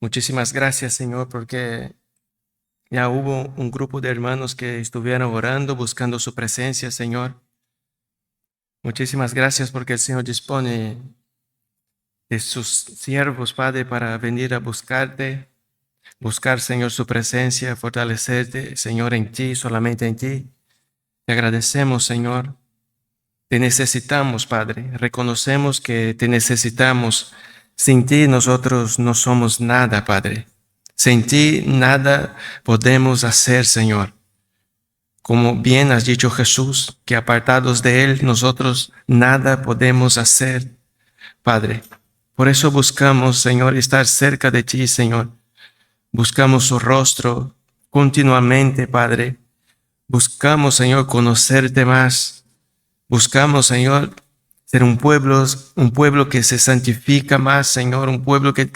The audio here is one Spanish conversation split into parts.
Muchísimas gracias, Señor, porque ya hubo un grupo de hermanos que estuvieron orando, buscando su presencia, Señor. Muchísimas gracias porque el Señor dispone de sus siervos, Padre, para venir a buscarte, buscar, Señor, su presencia, fortalecerte, Señor, en ti, solamente en ti. Te agradecemos, Señor. Te necesitamos, Padre. Reconocemos que te necesitamos. Sin ti nosotros no somos nada, Padre. Sin ti nada podemos hacer, Señor. Como bien has dicho Jesús, que apartados de Él nosotros nada podemos hacer, Padre. Por eso buscamos, Señor, estar cerca de ti, Señor. Buscamos su rostro continuamente, Padre. Buscamos, Señor, conocerte más. Buscamos, Señor, ser un pueblo que se santifica más, Señor, un pueblo que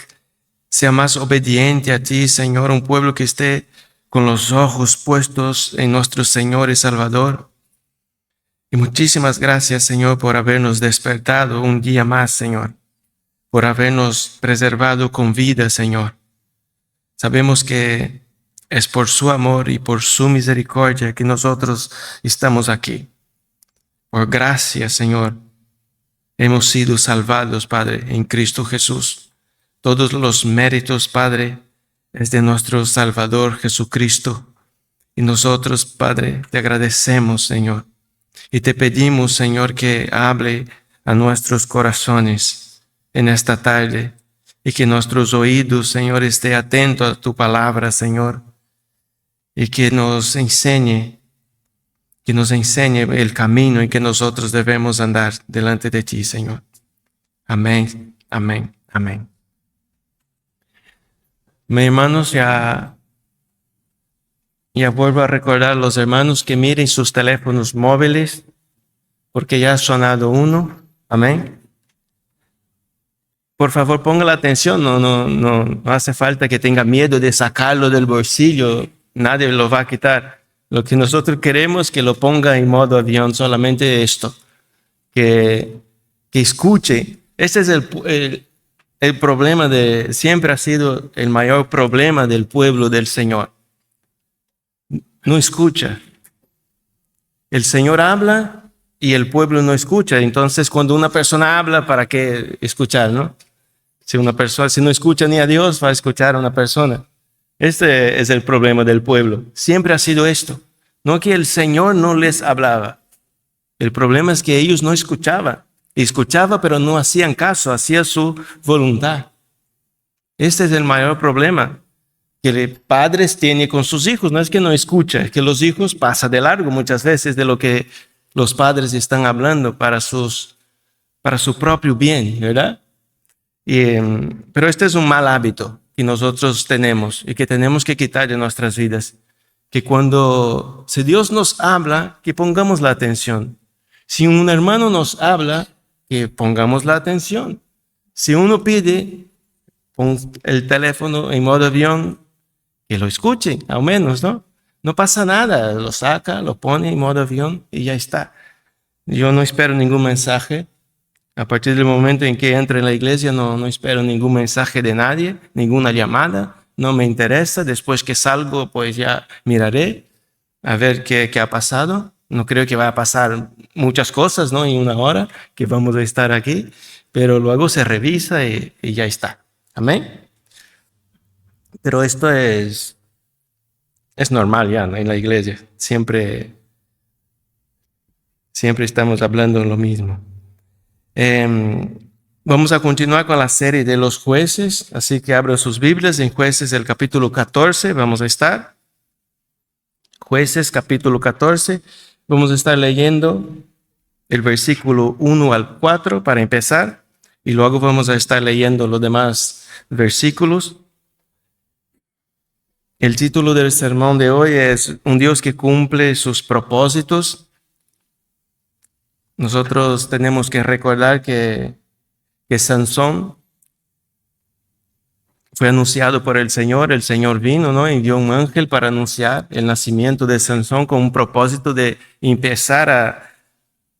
sea más obediente a ti, Señor, un pueblo que esté con los ojos puestos en nuestro Señor y Salvador. Y muchísimas gracias, Señor, por habernos despertado un día más, Señor, por habernos preservado con vida, Señor. Sabemos que es por su amor y por su misericordia que nosotros estamos aquí. Por gracia, Señor, hemos sido salvados, Padre, en Cristo Jesús. Todos los méritos, Padre, es de nuestro Salvador Jesucristo. Y nosotros, Padre, te agradecemos, Señor. Y te pedimos, Señor, que hable a nuestros corazones en esta tarde y que nuestros oídos, Señor, esté atento a tu palabra, Señor, y que nos enseñe el camino en que nosotros debemos andar delante de ti, Señor. Amén, amén, amén. Mis hermanos, ya vuelvo a recordar a los hermanos que miren sus teléfonos móviles, porque ya ha sonado uno. Amén. Por favor, ponga la atención, no hace falta que tenga miedo de sacarlo del bolsillo, nadie lo va a quitar. Lo que nosotros queremos es que lo ponga en modo avión, solamente esto, que escuche. Este es el problema siempre ha sido el mayor problema del pueblo del Señor. No escucha. El Señor habla y el pueblo no escucha. Entonces, cuando una persona habla, ¿para qué escuchar, no? Si no escucha ni a Dios, va a escuchar a una persona. Este es el problema del pueblo. Siempre ha sido esto. No que el Señor no les hablaba. El problema es que ellos no escuchaban. Escuchaban, pero no hacían caso, hacían su voluntad. Este es el mayor problema que los padres tienen con sus hijos. No es que no escucha, es que los hijos pasan de largo muchas veces de lo que los padres están hablando para su propio bien, ¿verdad? Pero este es un mal hábito que nosotros tenemos y que tenemos que quitar de nuestras vidas. Que si Dios nos habla, que pongamos la atención. Si un hermano nos habla, que pongamos la atención. Si uno pide, pon el teléfono en modo avión, que lo escuchen, al menos, ¿no? No pasa nada, lo saca, lo pone en modo avión y ya está. Yo no espero ningún mensaje. A partir del momento en que entre en la iglesia, no espero ningún mensaje de nadie, ninguna llamada, no me interesa. Después que salgo, pues ya miraré a ver qué ha pasado. No creo que vaya a pasar muchas cosas, ¿no? En una hora que vamos a estar aquí, pero luego se revisa y ya está. Amén. Pero esto es normal ya, ¿no? En la iglesia. Siempre estamos hablando lo mismo. Vamos a continuar con la serie de los jueces, así que abran sus Biblias en Jueces el capítulo 14, vamos a estar. Jueces capítulo 14, vamos a estar leyendo el versículo 1 al 4 para empezar, y luego vamos a estar leyendo los demás versículos. El título del sermón de hoy es Un Dios que cumple sus propósitos. Nosotros tenemos que recordar que Sansón fue anunciado por el Señor vino, ¿no? Envió un ángel para anunciar el nacimiento de Sansón con un propósito de empezar a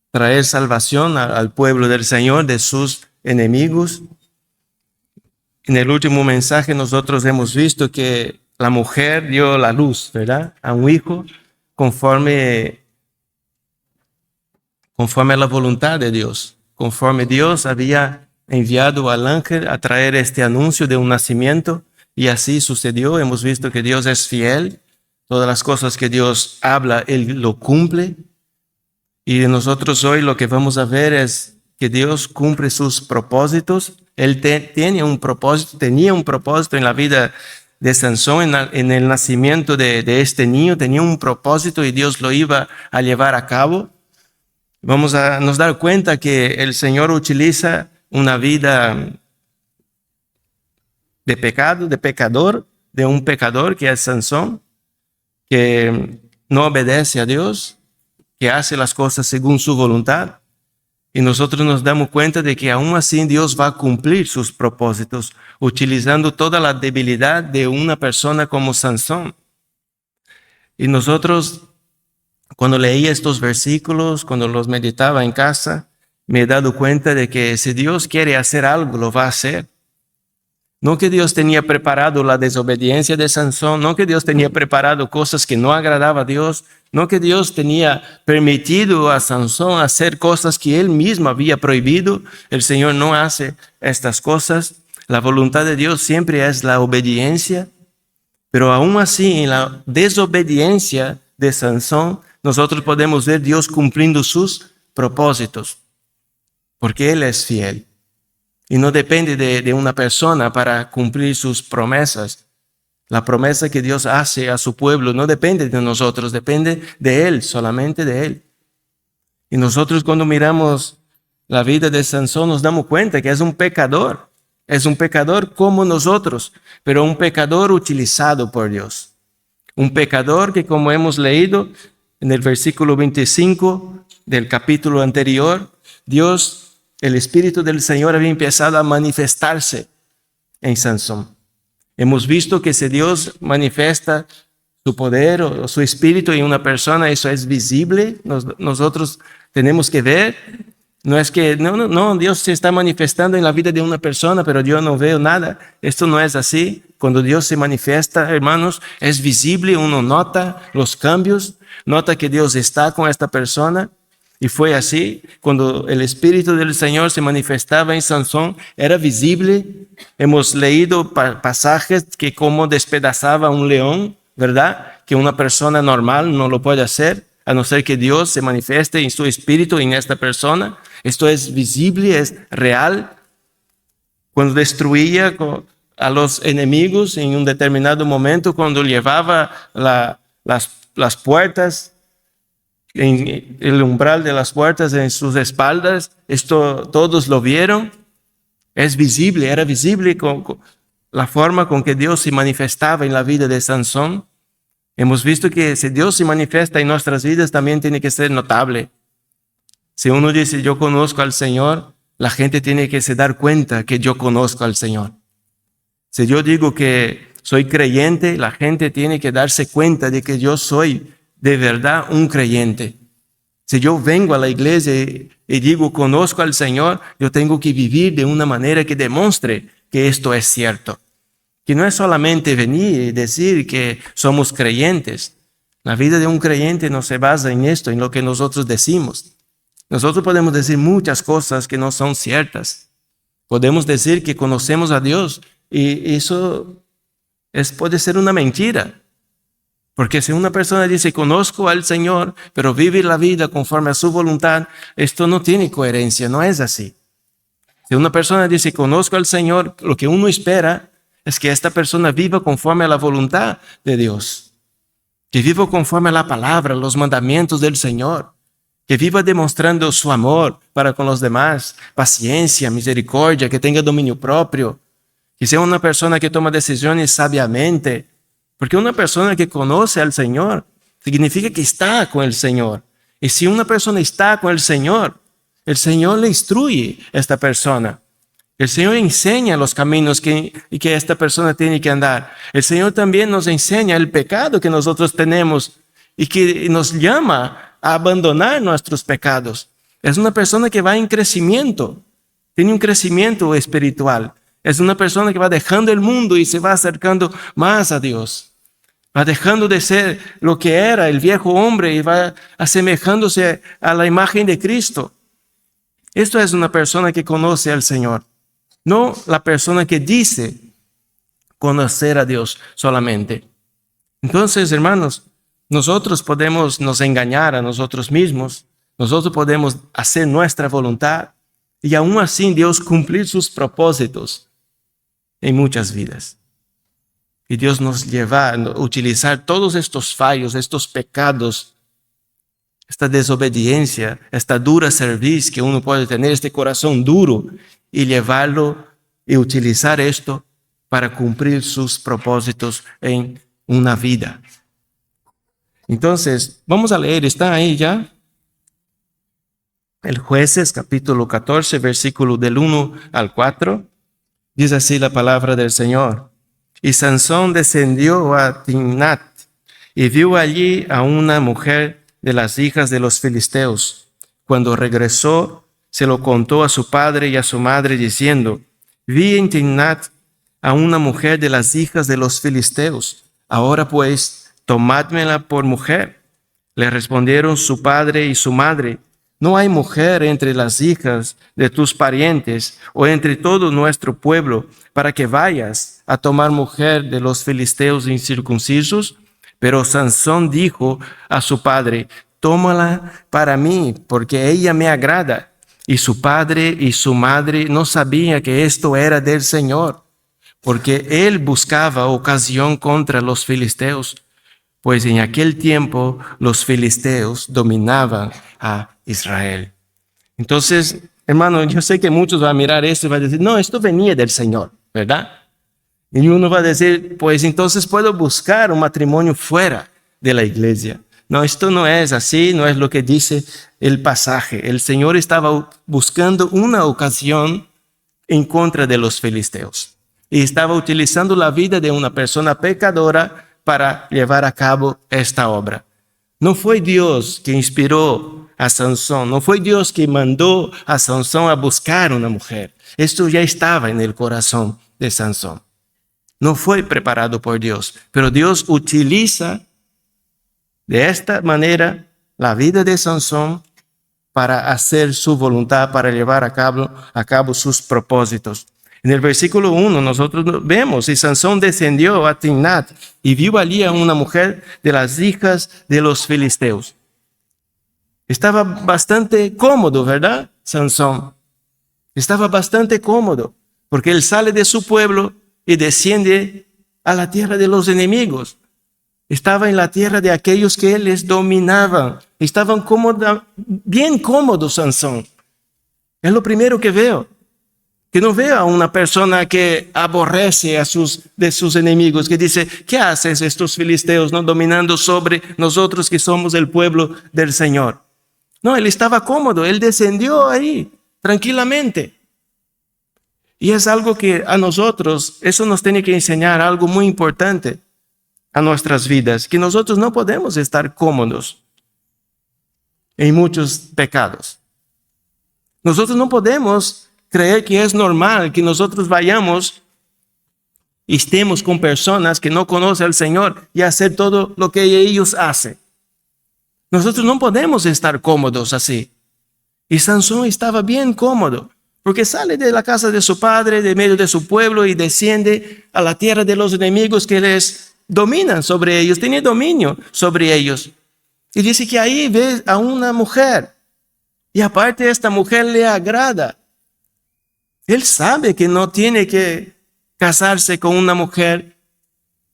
traer salvación al pueblo del Señor de sus enemigos. En el último mensaje nosotros hemos visto que la mujer dio la luz, ¿verdad? A un hijo conforme a la voluntad de Dios. Conforme Dios había enviado al ángel a traer este anuncio de un nacimiento, y así sucedió. Hemos visto que Dios es fiel. Todas las cosas que Dios habla, Él lo cumple. Y de nosotros hoy lo que vamos a ver es que Dios cumple sus propósitos. Él tenía un propósito en la vida de Sansón, en el nacimiento de este niño. Tenía un propósito y Dios lo iba a llevar a cabo. Vamos a nos dar cuenta que el Señor utiliza una vida de pecado, de un pecador que es Sansón, que no obedece a Dios, que hace las cosas según su voluntad. Y nosotros nos damos cuenta de que aún así Dios va a cumplir sus propósitos, utilizando toda la debilidad de una persona como Sansón. Y nosotros, cuando leía estos versículos, cuando los meditaba en casa, me he dado cuenta de que si Dios quiere hacer algo, lo va a hacer. No que Dios tenía preparado la desobediencia de Sansón, no que Dios tenía preparado cosas que no agradaban a Dios, no que Dios tenía permitido a Sansón hacer cosas que él mismo había prohibido. El Señor no hace estas cosas. La voluntad de Dios siempre es la obediencia, pero aún así en la desobediencia de Sansón, nosotros podemos ver Dios cumpliendo sus propósitos, porque Él es fiel. Y no depende de una persona para cumplir sus promesas. La promesa que Dios hace a su pueblo no depende de nosotros, depende de Él, solamente de Él. Y nosotros cuando miramos la vida de Sansón nos damos cuenta que es un pecador. Es un pecador como nosotros, pero un pecador utilizado por Dios. Un pecador que, como hemos leído en el versículo 25 del capítulo anterior, el Espíritu del Señor había empezado a manifestarse en Sansón. Hemos visto que si Dios manifiesta su poder o su Espíritu en una persona, eso es visible. Nosotros tenemos que ver. No es que, no, Dios se está manifestando en la vida de una persona, pero yo no veo nada. Esto no es así. Cuando Dios se manifiesta, hermanos, es visible. Uno nota los cambios, nota que Dios está con esta persona. Y fue así, cuando el Espíritu del Señor se manifestaba en Sansón, era visible. Hemos leído pasajes que como despedazaba un león, ¿verdad? Que una persona normal no lo puede hacer, a no ser que Dios se manifieste en su espíritu en esta persona. Esto es visible, es real. Cuando destruía a los enemigos en un determinado momento, cuando llevaba las puertas, en el umbral de las puertas en sus espaldas, esto todos lo vieron. Es visible, era visible con la forma con que Dios se manifestaba en la vida de Sansón. Hemos visto que si Dios se manifiesta en nuestras vidas también tiene que ser notable. Si uno dice yo conozco al Señor, la gente tiene que se dar cuenta que yo conozco al Señor. Si yo digo que soy creyente, la gente tiene que darse cuenta de que yo soy de verdad un creyente. Si yo vengo a la iglesia y digo conozco al Señor, yo tengo que vivir de una manera que demuestre que esto es cierto. Que no es solamente venir y decir que somos creyentes. La vida de un creyente no se basa en esto, en lo que nosotros decimos. Nosotros podemos decir muchas cosas que no son ciertas. Podemos decir que conocemos a Dios y eso puede ser una mentira. Porque si una persona dice, conozco al Señor, pero vive la vida conforme a su voluntad, esto no tiene coherencia, no es así. Si una persona dice, conozco al Señor, lo que uno espera es que esta persona viva conforme a la voluntad de Dios. Que viva conforme a la palabra, los mandamientos del Señor. Que viva demostrando su amor para con los demás, paciencia, misericordia, que tenga dominio propio. Que sea una persona que toma decisiones sabiamente. Porque una persona que conoce al Señor significa que está con el Señor. Y si una persona está con el Señor le instruye a esta persona. El Señor enseña los caminos que esta persona tiene que andar. El Señor también nos enseña el pecado que nosotros tenemos y que nos llama a abandonar nuestros pecados. Es una persona que va en crecimiento, tiene un crecimiento espiritual. Es una persona que va dejando el mundo y se va acercando más a Dios. Va dejando de ser lo que era el viejo hombre y va asemejándose a la imagen de Cristo. Esto es una persona que conoce al Señor, no la persona que dice conocer a Dios solamente. Entonces, hermanos, nosotros podemos nos engañar a nosotros mismos, nosotros podemos hacer nuestra voluntad y aún así Dios cumplir sus propósitos en muchas vidas. Y Dios nos lleva a utilizar todos estos fallos, estos pecados, esta desobediencia, esta dura cerviz que uno puede tener, este corazón duro, y llevarlo y utilizar esto para cumplir sus propósitos en una vida. Entonces, vamos a leer, está ahí ya. El Jueces, capítulo 14, versículo del 1 al 4. Dice así la palabra del Señor. Y Sansón descendió a Timnat y vio allí a una mujer de las hijas de los filisteos. Cuando regresó, se lo contó a su padre y a su madre, diciendo: vi en Timnat a una mujer de las hijas de los filisteos. Ahora pues, tomádmela por mujer. Le respondieron su padre y su madre: no hay mujer entre las hijas de tus parientes o entre todo nuestro pueblo para que vayas a tomar mujer de los filisteos incircuncisos. Pero Sansón dijo a su padre: tómala para mí, porque ella me agrada. Y su padre y su madre no sabían que esto era del Señor, porque él buscaba ocasión contra los filisteos, pues en aquel tiempo los filisteos dominaban a Israel. Entonces, hermano, yo sé que muchos van a mirar esto y van a decir: no, esto venía del Señor, ¿verdad? Y uno va a decir: pues entonces puedo buscar un matrimonio fuera de la iglesia. No, esto no es así, no es lo que dice el pasaje. El Señor estaba buscando una ocasión en contra de los filisteos y estaba utilizando la vida de una persona pecadora para llevar a cabo esta obra. No fue Dios que inspiró a Sansón, no fue Dios que mandó a Sansón a buscar una mujer. Esto ya estaba en el corazón de Sansón. No fue preparado por Dios, pero Dios utiliza de esta manera la vida de Sansón para hacer su voluntad, para llevar a cabo sus propósitos. En el versículo 1 nosotros vemos: y Sansón descendió a Timnat y vio allí a una mujer de las hijas de los filisteos. Estaba bastante cómodo, ¿verdad? Sansón estaba bastante cómodo, porque él sale de su pueblo y desciende a la tierra de los enemigos. Estaba en la tierra de aquellos que les dominaban. Estaban bien cómodos, Sansón. Es lo primero que veo. Que no veo a una persona que aborrece de sus enemigos, que dice: ¿qué haces estos filisteos no dominando sobre nosotros que somos el pueblo del Señor? No, él estaba cómodo, él descendió ahí tranquilamente. Y es algo que a nosotros, eso nos tiene que enseñar algo muy importante a nuestras vidas, que nosotros no podemos estar cómodos en muchos pecados. Nosotros no podemos creer que es normal que nosotros vayamos y estemos con personas que no conocen al Señor y hacer todo lo que ellos hacen. Nosotros no podemos estar cómodos así. Y Sansón estaba bien cómodo, porque sale de la casa de su padre, de medio de su pueblo, y desciende a la tierra de los enemigos que les dominan sobre ellos, tiene dominio sobre ellos. Y dice que ahí ve a una mujer, y aparte esta mujer le agrada. Él sabe que no tiene que casarse con una mujer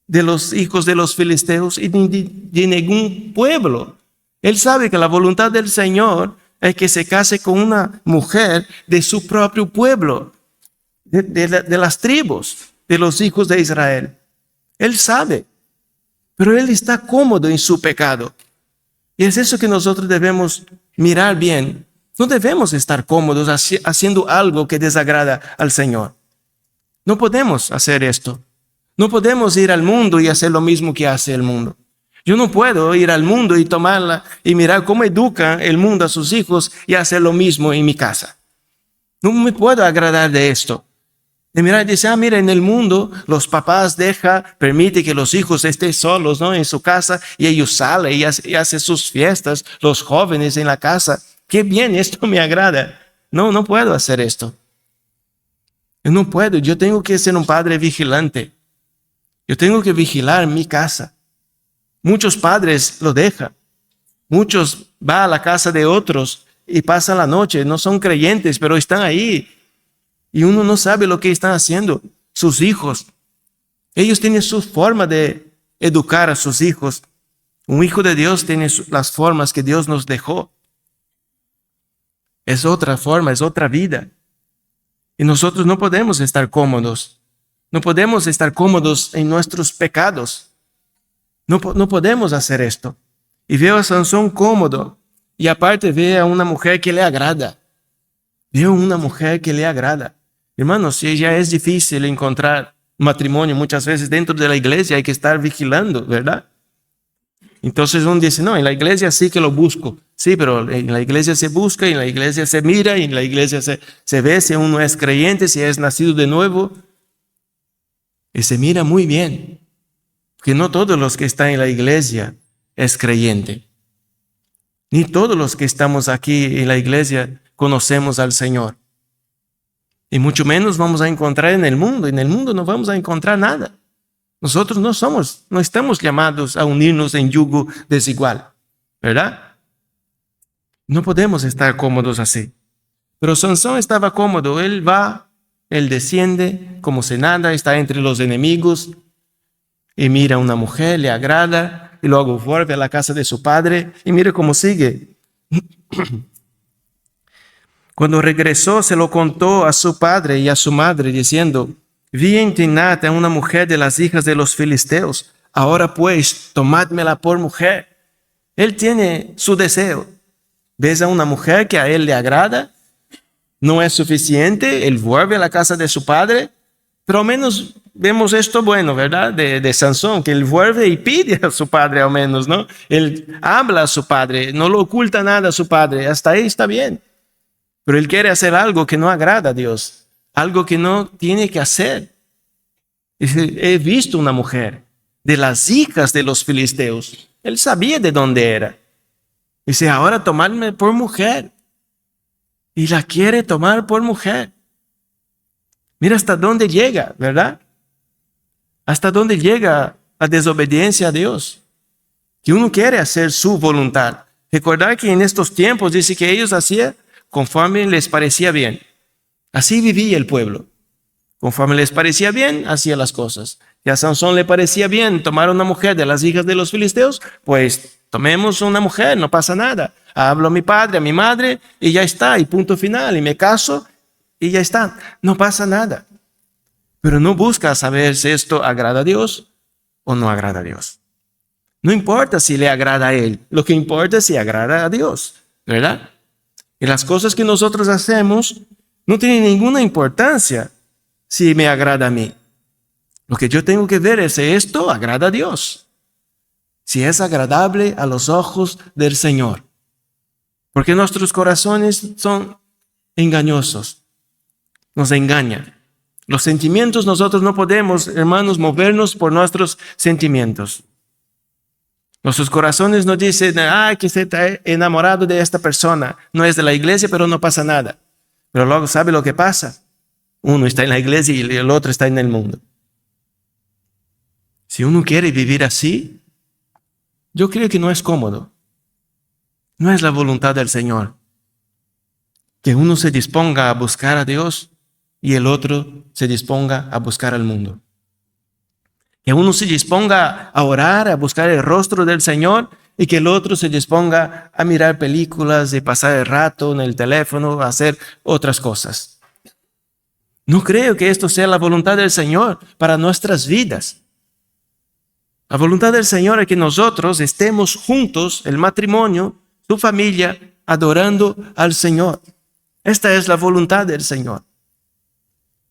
de los hijos de los filisteos y de ningún pueblo. Él sabe que la voluntad del Señor es que se case con una mujer de su propio pueblo, de las tribus de los hijos de Israel. Él sabe, pero él está cómodo en su pecado. Y es eso que nosotros debemos mirar bien. No debemos estar cómodos haciendo algo que desagrada al Señor. No podemos hacer esto. No podemos ir al mundo y hacer lo mismo que hace el mundo. Yo no puedo ir al mundo y tomarla y mirar cómo educa el mundo a sus hijos y hacer lo mismo en mi casa. No me puedo agradar de esto. De mirar y dice, mira, en el mundo los papás permite que los hijos estén solos, ¿no? En su casa y ellos salen y hacen sus fiestas, los jóvenes en la casa. Qué bien, esto me agrada. No puedo hacer esto. Yo no puedo, yo tengo que ser un padre vigilante. Yo tengo que vigilar mi casa. Muchos padres lo dejan. Muchos van a la casa de otros y pasan la noche. No son creyentes, pero están ahí. Y uno no sabe lo que están haciendo. Sus hijos. Ellos tienen su forma de educar a sus hijos. Un hijo de Dios tiene las formas que Dios nos dejó. Es otra forma, es otra vida. Y nosotros no podemos estar cómodos. No podemos estar cómodos en nuestros pecados. No podemos hacer esto. Y veo a Sansón cómodo. Y aparte veo a una mujer que le agrada. Veo una mujer que le agrada. Hermanos, si ya es difícil encontrar matrimonio muchas veces dentro de la iglesia, hay que estar vigilando, ¿verdad? Entonces uno dice, no, en la iglesia sí que lo busco. Sí, pero en la iglesia se busca, en la iglesia se mira, en la iglesia se ve si uno es creyente, si es nacido de nuevo. Y se mira muy bien. Porque no todos los que están en la iglesia es creyente. Ni todos los que estamos aquí en la iglesia conocemos al Señor. Y mucho menos vamos a encontrar en el mundo. En el mundo no vamos a encontrar nada. Nosotros no estamos llamados a unirnos en yugo desigual, ¿verdad? No podemos estar cómodos así. Pero Sansón estaba cómodo. Él va, él desciende como si nada, está entre los enemigos y mira a una mujer, le agrada y luego vuelve a la casa de su padre y mire cómo sigue. Cuando regresó, se lo contó a su padre y a su madre, diciendo, vi en Timnat a una mujer de las hijas de los filisteos. Ahora pues, tomádmela por mujer. Él tiene su deseo. ¿Ves a una mujer que a él le agrada? No es suficiente. Él vuelve a la casa de su padre. Pero al menos vemos esto bueno, ¿verdad? De Sansón, que él vuelve y pide a su padre al menos, ¿no? Él habla a su padre, no lo oculta nada a su padre. Hasta ahí está bien. Pero él quiere hacer algo que no agrada a Dios, algo que no tiene que hacer. Dice, he visto una mujer de las hijas de los filisteos. Él sabía de dónde era. Dice, ahora tomarme por mujer. Y la quiere tomar por mujer. Mira hasta dónde llega, ¿verdad? Hasta dónde llega la desobediencia a Dios. Que uno quiere hacer su voluntad. Recordar que en estos tiempos dice que ellos hacían conforme les parecía bien. Así vivía el pueblo. Conforme les parecía bien, hacía las cosas. Y a Sansón le parecía bien tomar una mujer de las hijas de los filisteos, pues tomemos una mujer, no pasa nada. Hablo a mi padre, a mi madre, y ya está, y punto final, y me caso, y ya está. No pasa nada. Pero no busca saber si esto agrada a Dios o no agrada a Dios. No importa si le agrada a él, lo que importa es si agrada a Dios, ¿verdad? Y las cosas que nosotros hacemos no tienen ninguna importancia si me agrada a mí. Lo que yo tengo que ver es si esto agrada a Dios. Si es agradable a los ojos del Señor. Porque nuestros corazones son engañosos. Nos engañan. Los sentimientos nosotros no podemos, hermanos, movernos por nuestros sentimientos. Nuestros corazones nos dicen, que se está enamorado de esta persona. No es de la iglesia, pero no pasa nada. Pero luego, ¿sabe lo que pasa? Uno está en la iglesia y el otro está en el mundo. Si uno quiere vivir así, yo creo que no es cómodo. No es la voluntad del Señor. Que uno se disponga a buscar a Dios y el otro se disponga a buscar al mundo. Que uno se disponga a orar, a buscar el rostro del Señor y que el otro se disponga a mirar películas y pasar el rato en el teléfono, a hacer otras cosas. No creo que esto sea la voluntad del Señor para nuestras vidas. La voluntad del Señor es que nosotros estemos juntos, el matrimonio, su familia, adorando al Señor. Esta es la voluntad del Señor.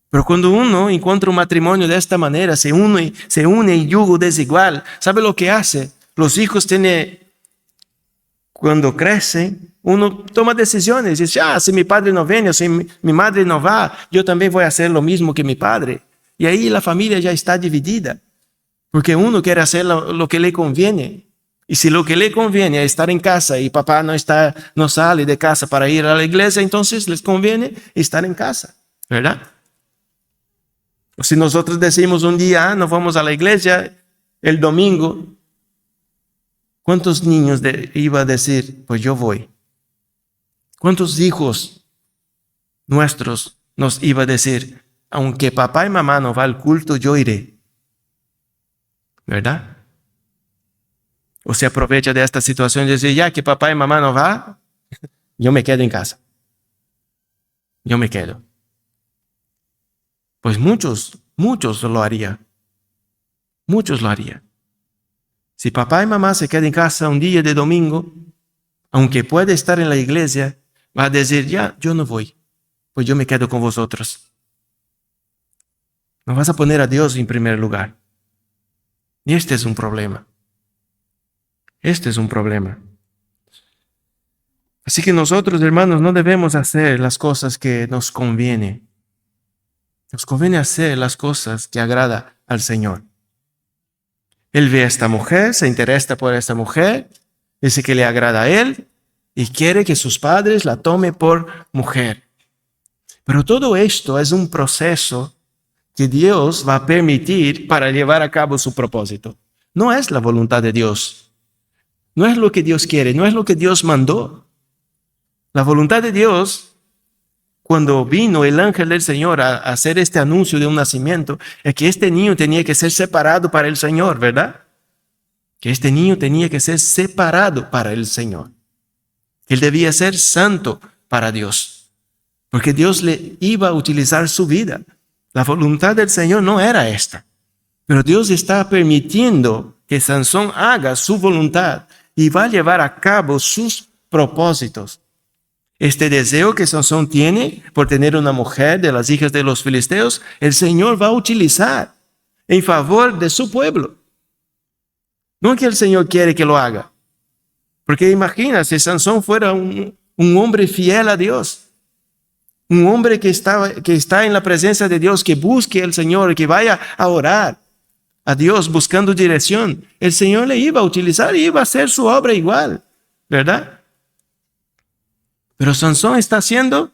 Pero cuando uno encuentra un matrimonio de esta manera, se une en yugo desigual, ¿sabe lo que hace? Los hijos cuando crecen, uno toma decisiones y dice, si mi padre no viene o si mi madre no va, yo también voy a hacer lo mismo que mi padre. Y ahí la familia ya está dividida, porque uno quiere hacer lo que le conviene. Y si lo que le conviene es estar en casa y papá no sale de casa para ir a la iglesia, entonces les conviene estar en casa, ¿verdad? O si nosotros decimos un día, no vamos a la iglesia el domingo, ¿cuántos niños iba a decir, pues yo voy? ¿Cuántos hijos nuestros nos iba a decir, aunque papá y mamá no va al culto, yo iré? ¿Verdad? O se aprovecha de esta situación y dice, ya que papá y mamá no va, yo me quedo en casa. Yo me quedo. Pues muchos lo harían. Muchos lo harían. Si papá y mamá se quedan en casa un día de domingo, aunque puede estar en la iglesia, va a decir, ya, yo no voy, pues yo me quedo con vosotros. No vas a poner a Dios en primer lugar. Y este es un problema. Este es un problema. Así que nosotros, hermanos, no debemos hacer las cosas que nos conviene. Nos conviene hacer las cosas que agrada al Señor. Él ve a esta mujer, se interesa por esta mujer, dice que le agrada a él y quiere que sus padres la tomen por mujer. Pero todo esto es un proceso que Dios va a permitir para llevar a cabo su propósito. No es la voluntad de Dios. No es lo que Dios quiere, no es lo que Dios mandó. La voluntad de Dios, cuando vino el ángel del Señor a hacer este anuncio de un nacimiento, es que este niño tenía que ser separado para el Señor, ¿verdad? Que este niño tenía que ser separado para el Señor. Él debía ser santo para Dios, porque Dios le iba a utilizar su vida. La voluntad del Señor no era esta, pero Dios está permitiendo que Sansón haga su voluntad y va a llevar a cabo sus propósitos. Este deseo que Sansón tiene por tener una mujer de las hijas de los filisteos, el Señor va a utilizar en favor de su pueblo. No que el Señor quiere que lo haga. Porque imagina, si Sansón fuera un hombre fiel a Dios, un hombre que está en la presencia de Dios, que busque al Señor, que vaya a orar a Dios buscando dirección, el Señor le iba a utilizar y iba a hacer su obra igual, ¿verdad? Pero Sansón está siendo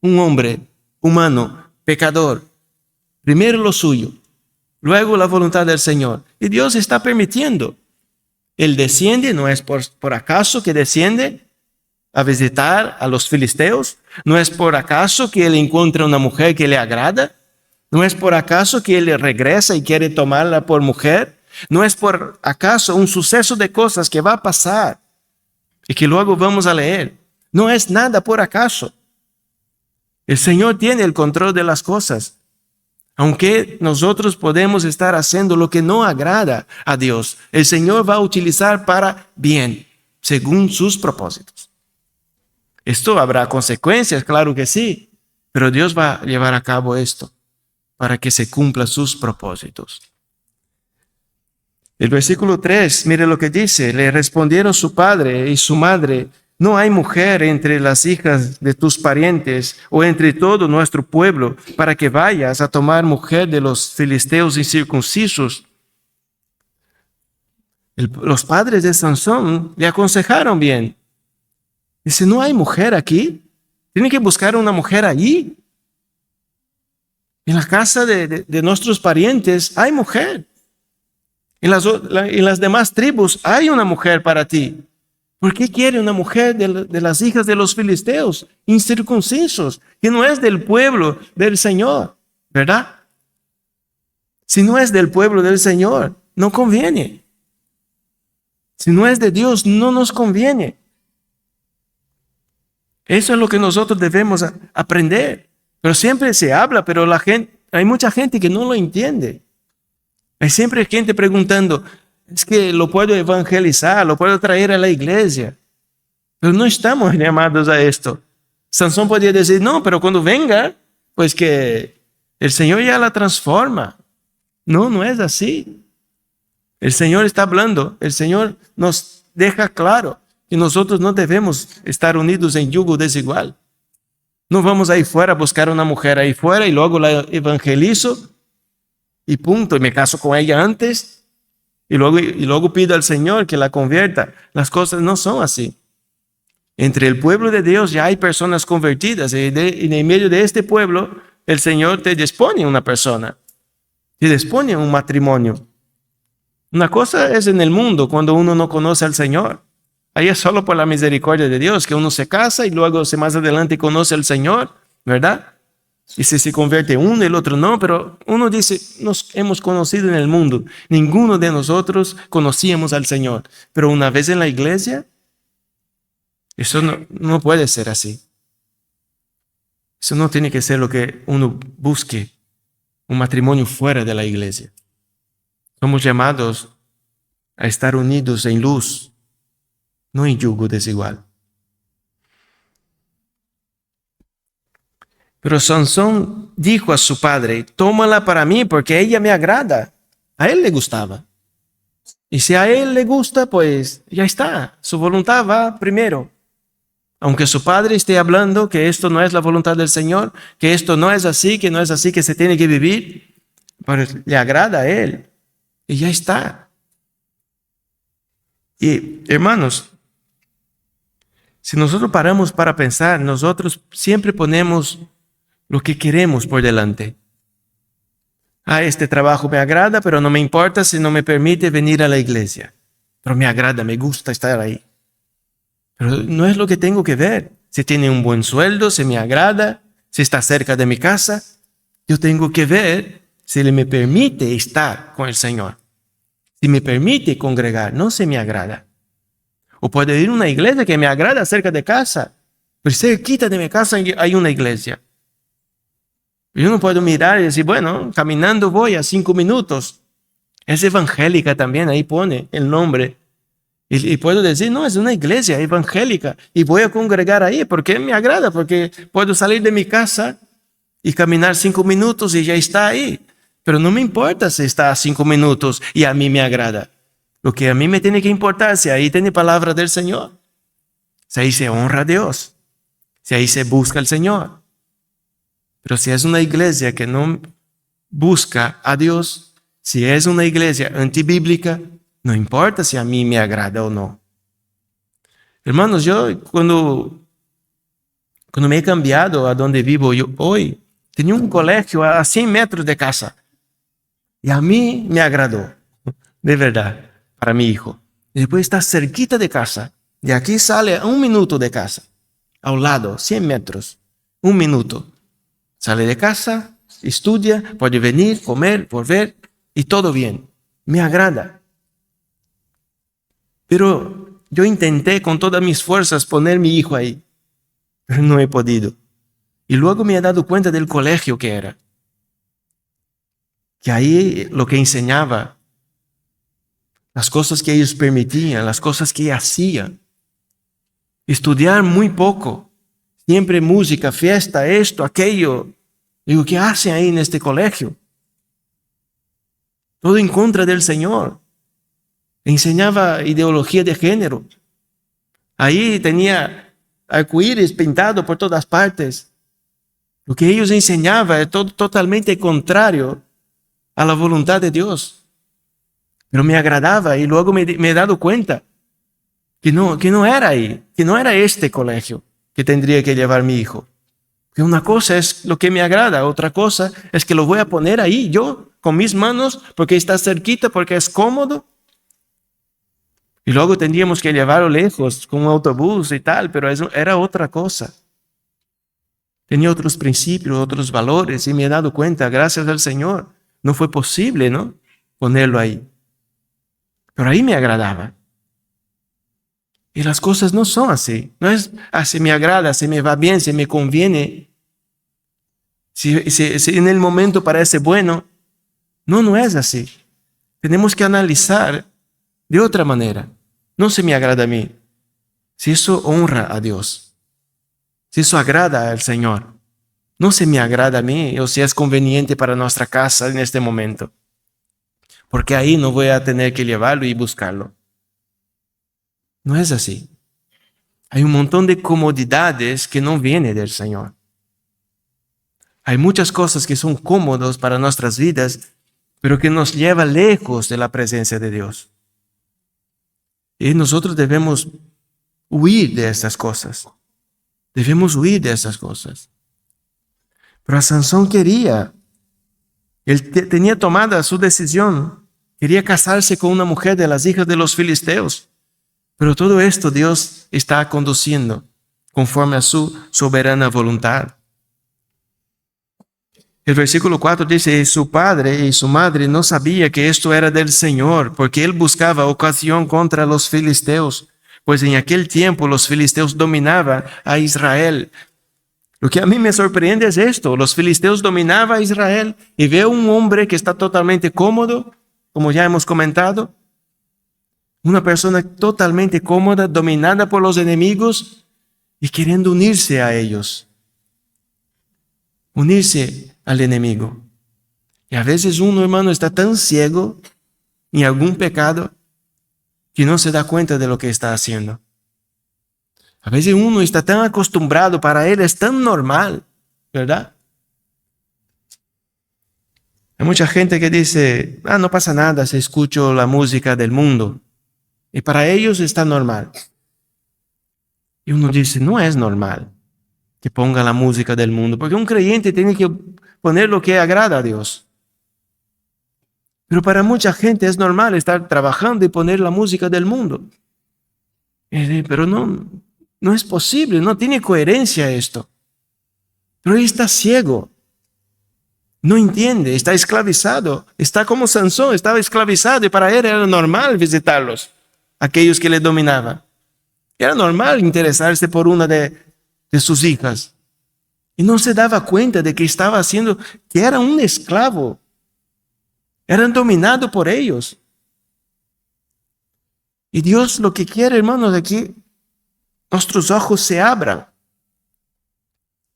un hombre humano, pecador. Primero lo suyo, luego la voluntad del Señor. Y Dios está permitiendo. Él desciende, no es por acaso que desciende a visitar a los filisteos. No es por acaso que él encuentra una mujer que le agrada. No es por acaso que él regresa y quiere tomarla por mujer. No es por acaso un suceso de cosas que va a pasar y que luego vamos a leer. No es nada por acaso. El Señor tiene el control de las cosas. Aunque nosotros podemos estar haciendo lo que no agrada a Dios, el Señor va a utilizar para bien, según sus propósitos. Esto habrá consecuencias, claro que sí, pero Dios va a llevar a cabo esto para que se cumplan sus propósitos. El versículo 3, mire lo que dice: le respondieron su padre y su madre: no hay mujer entre las hijas de tus parientes o entre todo nuestro pueblo para que vayas a tomar mujer de los filisteos incircuncisos. Los padres de Sansón le aconsejaron bien. Dice, no hay mujer aquí. Tienen que buscar una mujer allí. En la casa de nuestros parientes hay mujer. En las demás tribus hay una mujer para ti. ¿Por qué quiere una mujer de las hijas de los filisteos, incircuncisos, que no es del pueblo del Señor, verdad? Si no es del pueblo del Señor, no conviene. Si no es de Dios, no nos conviene. Eso es lo que nosotros debemos aprender. Pero siempre se habla, pero hay mucha gente que no lo entiende. Hay siempre gente preguntando, es que lo puedo evangelizar, lo puedo traer a la iglesia. Pero no estamos llamados a esto. Sansón podía decir, no, pero cuando venga, pues que el Señor ya la transforma. No, no es así. El Señor está hablando, el Señor nos deja claro que nosotros no debemos estar unidos en yugo desigual. No vamos ahí fuera a buscar una mujer ahí fuera y luego la evangelizo y punto, y me caso con ella antes y luego pido al Señor que la convierta. Las cosas no son así. Entre el pueblo de Dios ya hay personas convertidas y en medio de este pueblo el Señor te dispone una persona, te dispone un matrimonio. Una cosa es en el mundo cuando uno no conoce al Señor. Ahí es solo por la misericordia de Dios que uno se casa y luego más adelante conoce al Señor, ¿verdad? Y si se convierte uno, el otro no, pero uno dice, nos hemos conocido en el mundo. Ninguno de nosotros conocíamos al Señor. Pero una vez en la iglesia, eso no puede ser así. Eso no tiene que ser lo que uno busque, un matrimonio fuera de la iglesia. Somos llamados a estar unidos en luz, no en yugo desigual. Pero Sansón dijo a su padre, tómala para mí porque ella me agrada. A él le gustaba. Y si a él le gusta, pues ya está. Su voluntad va primero. Aunque su padre esté hablando que esto no es la voluntad del Señor, que esto no es así, que no es así que se tiene que vivir, pues le agrada a él. Y ya está. Y hermanos, si nosotros paramos para pensar, nosotros siempre ponemos lo que queremos por delante. Este trabajo me agrada, pero no me importa si no me permite venir a la iglesia. Pero me agrada, me gusta estar ahí. Pero no es lo que tengo que ver. Si tiene un buen sueldo, si me agrada, si está cerca de mi casa, yo tengo que ver si Él me permite estar con el Señor. Si me permite congregar, no si me agrada. O puede ir a una iglesia que me agrada cerca de casa, pero cerquita de mi casa hay una iglesia. Yo no puedo mirar y decir, bueno, caminando voy a 5 minutos. Es evangélica también, ahí pone el nombre. Y puedo decir, no, es una iglesia evangélica y voy a congregar ahí porque me agrada, porque puedo salir de mi casa y caminar 5 minutos y ya está ahí. Pero no me importa si está a 5 minutos y a mí me agrada. Lo que a mí me tiene que importar es si ahí tiene palabra del Señor, si ahí se honra a Dios, si ahí se busca al Señor. Pero si es una iglesia que no busca a Dios, si es una iglesia antibíblica, no importa si a mí me agrada o no. Hermanos, yo cuando me he cambiado a donde vivo yo hoy, tenía un colegio a 100 metros de casa. Y a mí me agradó, de verdad, para mi hijo. Y después está cerquita de casa. De aquí sale a 1 minuto de casa. A un lado, 100 metros. 1 minuto. Sale de casa, estudia, puede venir, comer, volver y todo bien. Me agrada. Pero yo intenté con todas mis fuerzas poner mi hijo ahí, pero no he podido. Y luego me he dado cuenta del colegio que era. Que ahí lo que enseñaba, las cosas que ellos permitían, las cosas que hacían. Estudiar muy poco. Siempre música, fiesta, esto, aquello. Digo, ¿qué hacen ahí en este colegio? Todo en contra del Señor. Enseñaba ideología de género. Ahí tenía arcoíris pintado por todas partes. Lo que ellos enseñaban es totalmente contrario a la voluntad de Dios. Pero me agradaba y luego me he dado cuenta que no era ahí, que no era este colegio que tendría que llevar mi hijo. Que una cosa es lo que me agrada, otra cosa es que lo voy a poner ahí yo con mis manos porque está cerquita, porque es cómodo. Y luego tendríamos que llevarlo lejos con un autobús y tal, pero eso era otra cosa. Tenía otros principios, otros valores y me he dado cuenta, gracias al Señor, no fue posible, ¿no?, ponerlo ahí. Pero ahí me agradaba. Y las cosas no son así. No es, si me agrada, si me va bien, si me conviene. Si en el momento parece bueno. No es así. Tenemos que analizar de otra manera. No se me agrada a mí. Si eso honra a Dios. Si eso agrada al Señor. No se me agrada a mí o si es conveniente para nuestra casa en este momento. Porque ahí no voy a tener que llevarlo y buscarlo. No es así. Hay un montón de comodidades que no vienen del Señor. Hay muchas cosas que son cómodas para nuestras vidas, pero que nos lleva lejos de la presencia de Dios. Y nosotros debemos huir de estas cosas. Debemos huir de estas cosas. Pero Sansón quería. Él tenía tomada su decisión. Quería casarse con una mujer de las hijas de los filisteos. Pero todo esto Dios está conduciendo conforme a su soberana voluntad. El versículo 4 dice, su padre y su madre no sabían que esto era del Señor, porque él buscaba ocasión contra los filisteos, pues en aquel tiempo los filisteos dominaban a Israel. Lo que a mí me sorprende es esto, los filisteos dominaban a Israel y veo un hombre que está totalmente cómodo, como ya hemos comentado, una persona totalmente cómoda, dominada por los enemigos y queriendo unirse a ellos. Unirse al enemigo. Y a veces uno, hermano, está tan ciego en algún pecado que no se da cuenta de lo que está haciendo. A veces uno está tan acostumbrado, para él es tan normal, ¿verdad? Hay mucha gente que dice, no pasa nada si escucho la música del mundo. Y para ellos está normal. Y uno dice, no es normal que ponga la música del mundo, porque un creyente tiene que poner lo que agrada a Dios. Pero para mucha gente es normal estar trabajando y poner la música del mundo. Pero no es posible, no tiene coherencia esto. Pero él está ciego. No entiende, está esclavizado. Está como Sansón, estaba esclavizado y para él era normal visitarlos, aquellos que le dominaban. Era normal interesarse por una de sus hijas. Y no se daba cuenta de que estaba haciendo, que era un esclavo. Eran dominados por ellos. Y Dios lo que quiere, hermanos, es que nuestros ojos se abran.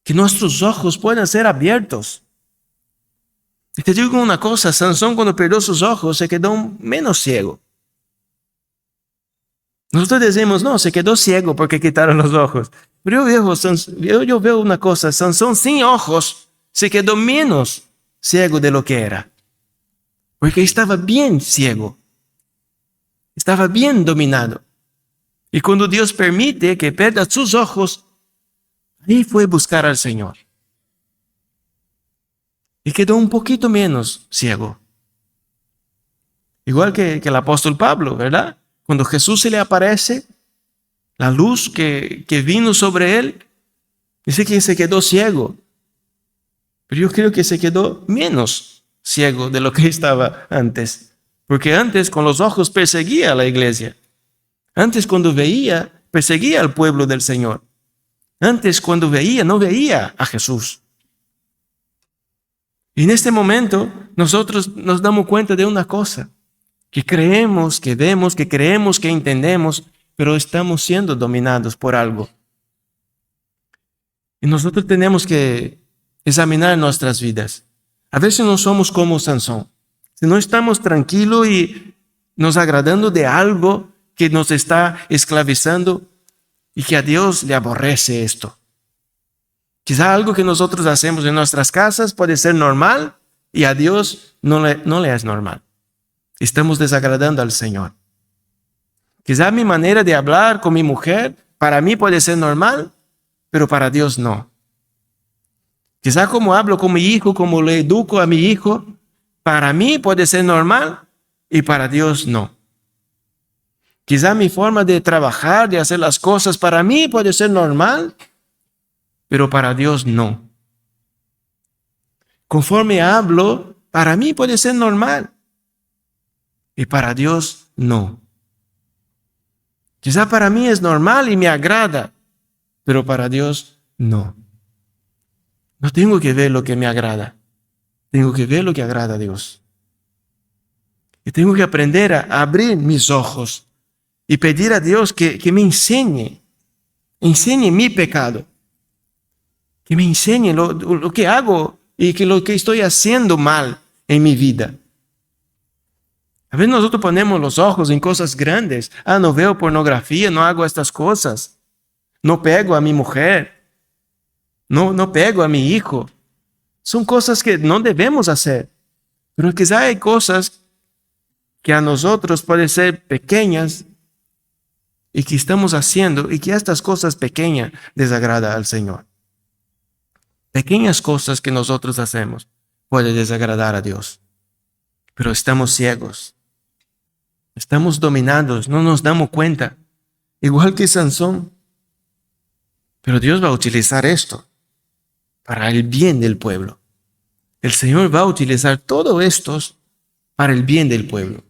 Que nuestros ojos puedan ser abiertos. Y te digo una cosa, Sansón cuando perdió sus ojos se quedó menos ciego. Nosotros decimos, no, se quedó ciego porque quitaron los ojos. Pero yo veo una cosa, Sansón sin ojos se quedó menos ciego de lo que era. Porque estaba bien ciego. Estaba bien dominado. Y cuando Dios permite que pierda sus ojos, ahí fue a buscar al Señor. Y quedó un poquito menos ciego. Igual que el apóstol Pablo, ¿verdad? Cuando Jesús se le aparece, la luz que vino sobre él, dice que se quedó ciego. Pero yo creo que se quedó menos ciego de lo que estaba antes. Porque antes con los ojos perseguía a la iglesia. Antes cuando veía, perseguía al pueblo del Señor. Antes cuando veía, no veía a Jesús. Y en este momento nosotros nos damos cuenta de una cosa. Que creemos, que vemos, que creemos, que entendemos, pero estamos siendo dominados por algo. Y nosotros tenemos que examinar nuestras vidas. A veces no somos como Sansón. Si no estamos tranquilos y nos agradando de algo que nos está esclavizando y que a Dios le aborrece esto. Quizá algo que nosotros hacemos en nuestras casas puede ser normal y a Dios no le es normal. Estamos desagradando al Señor. Quizá mi manera de hablar con mi mujer para mí puede ser normal, pero para Dios no. Quizá como hablo con mi hijo, como le educo a mi hijo, para mí puede ser normal y para Dios no. Quizá mi forma de trabajar, de hacer las cosas, para mí puede ser normal, pero para Dios no. Conforme hablo, para mí puede ser normal y para Dios no. Quizá para mí es normal y me agrada, pero para Dios no. No tengo que ver lo que me agrada. Tengo que ver lo que agrada a Dios. Y tengo que aprender a abrir mis ojos y pedir a Dios que me enseñe mi pecado. Que me enseñe lo que hago y que lo que estoy haciendo mal en mi vida. A veces nosotros ponemos los ojos en cosas grandes. No veo pornografía, no hago estas cosas. no pego a mi mujer, no pego a mi hijo. Son cosas que no debemos hacer. Pero quizá hay cosas que a nosotros pueden ser pequeñas y que estamos haciendo y que estas cosas pequeñas desagradan al Señor. Pequeñas cosas que nosotros hacemos pueden desagradar a Dios. Pero estamos ciegos. Estamos dominados, no nos damos cuenta. Igual que Sansón. Pero Dios va a utilizar esto para el bien del pueblo. El Señor va a utilizar todo esto para el bien del pueblo.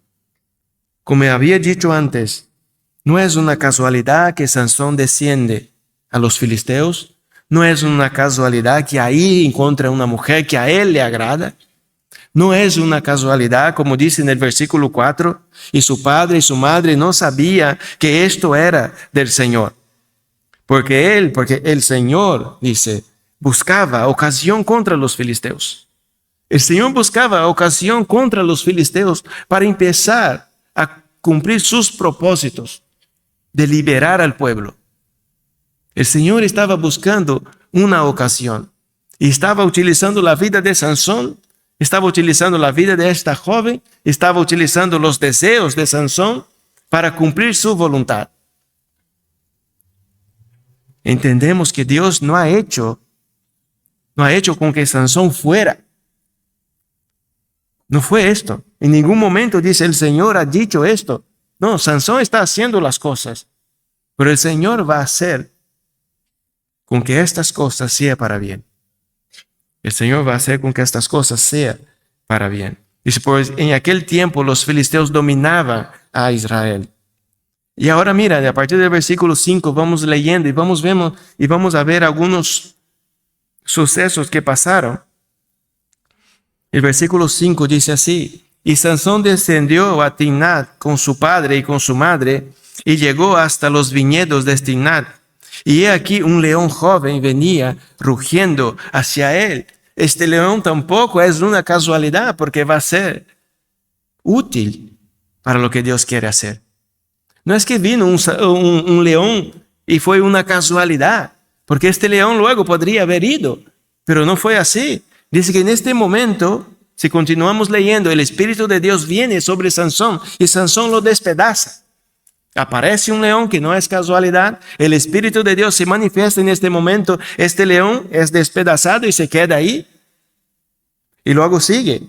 Como había dicho antes, no es una casualidad que Sansón desciende a los filisteos. No es una casualidad que ahí encuentra una mujer que a él le agrada. No es una casualidad, como dice en el versículo 4, y su padre y su madre no sabían que esto era del Señor. Porque el Señor, dice, buscaba ocasión contra los filisteos. El Señor buscaba ocasión contra los filisteos para empezar a cumplir sus propósitos de liberar al pueblo. El Señor estaba buscando una ocasión y estaba utilizando la vida de Sansón, estaba utilizando la vida de esta joven, estaba utilizando los deseos de Sansón para cumplir su voluntad. Entendemos que Dios no ha hecho con que Sansón fuera. No fue esto. En ningún momento dice el Señor ha dicho esto. No, Sansón está haciendo las cosas, pero el Señor va a hacer con que estas cosas sean para bien. El Señor va a hacer con que estas cosas sean para bien. Dice, pues en aquel tiempo los filisteos dominaban a Israel. Y ahora mira, a partir del versículo 5 vamos leyendo y vamos a ver algunos sucesos que pasaron. El versículo 5 dice así: y Sansón descendió a Timnat con su padre y con su madre, y llegó hasta los viñedos de Timnat. Y he aquí un león joven venía rugiendo hacia él. Este león tampoco es una casualidad, porque va a ser útil para lo que Dios quiere hacer. No es que vino un león y fue una casualidad, porque este león luego podría haber ido, pero no fue así. Dice que en este momento, si continuamos leyendo, el Espíritu de Dios viene sobre Sansón y Sansón lo despedaza. Aparece un león que no es casualidad. El Espíritu de Dios se manifiesta en este momento. Este león es despedazado y se queda ahí. Y luego sigue.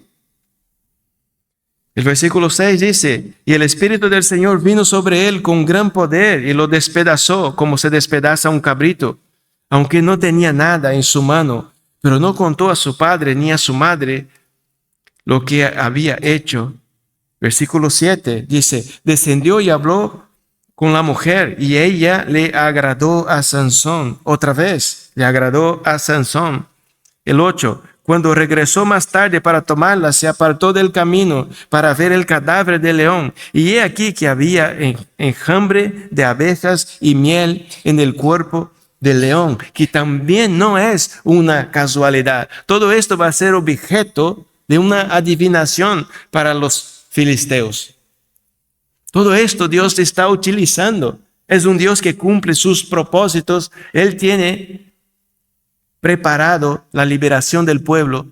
El versículo 6 dice: y el Espíritu del Señor vino sobre él con gran poder y lo despedazó como se despedaza un cabrito, aunque no tenía nada en su mano. Pero no contó a su padre ni a su madre lo que había hecho. Versículo 7 dice: descendió y habló con la mujer, y ella le agradó a Sansón. Otra vez le agradó a Sansón. El 8: cuando regresó más tarde para tomarla, se apartó del camino para ver el cadáver del león. Y he aquí que había enjambre de abejas y miel en el cuerpo del león, que también no es una casualidad. Todo esto va a ser objeto de una adivinación para los filisteos. Todo esto Dios está utilizando. Es un Dios que cumple sus propósitos. Él tiene preparado la liberación del pueblo.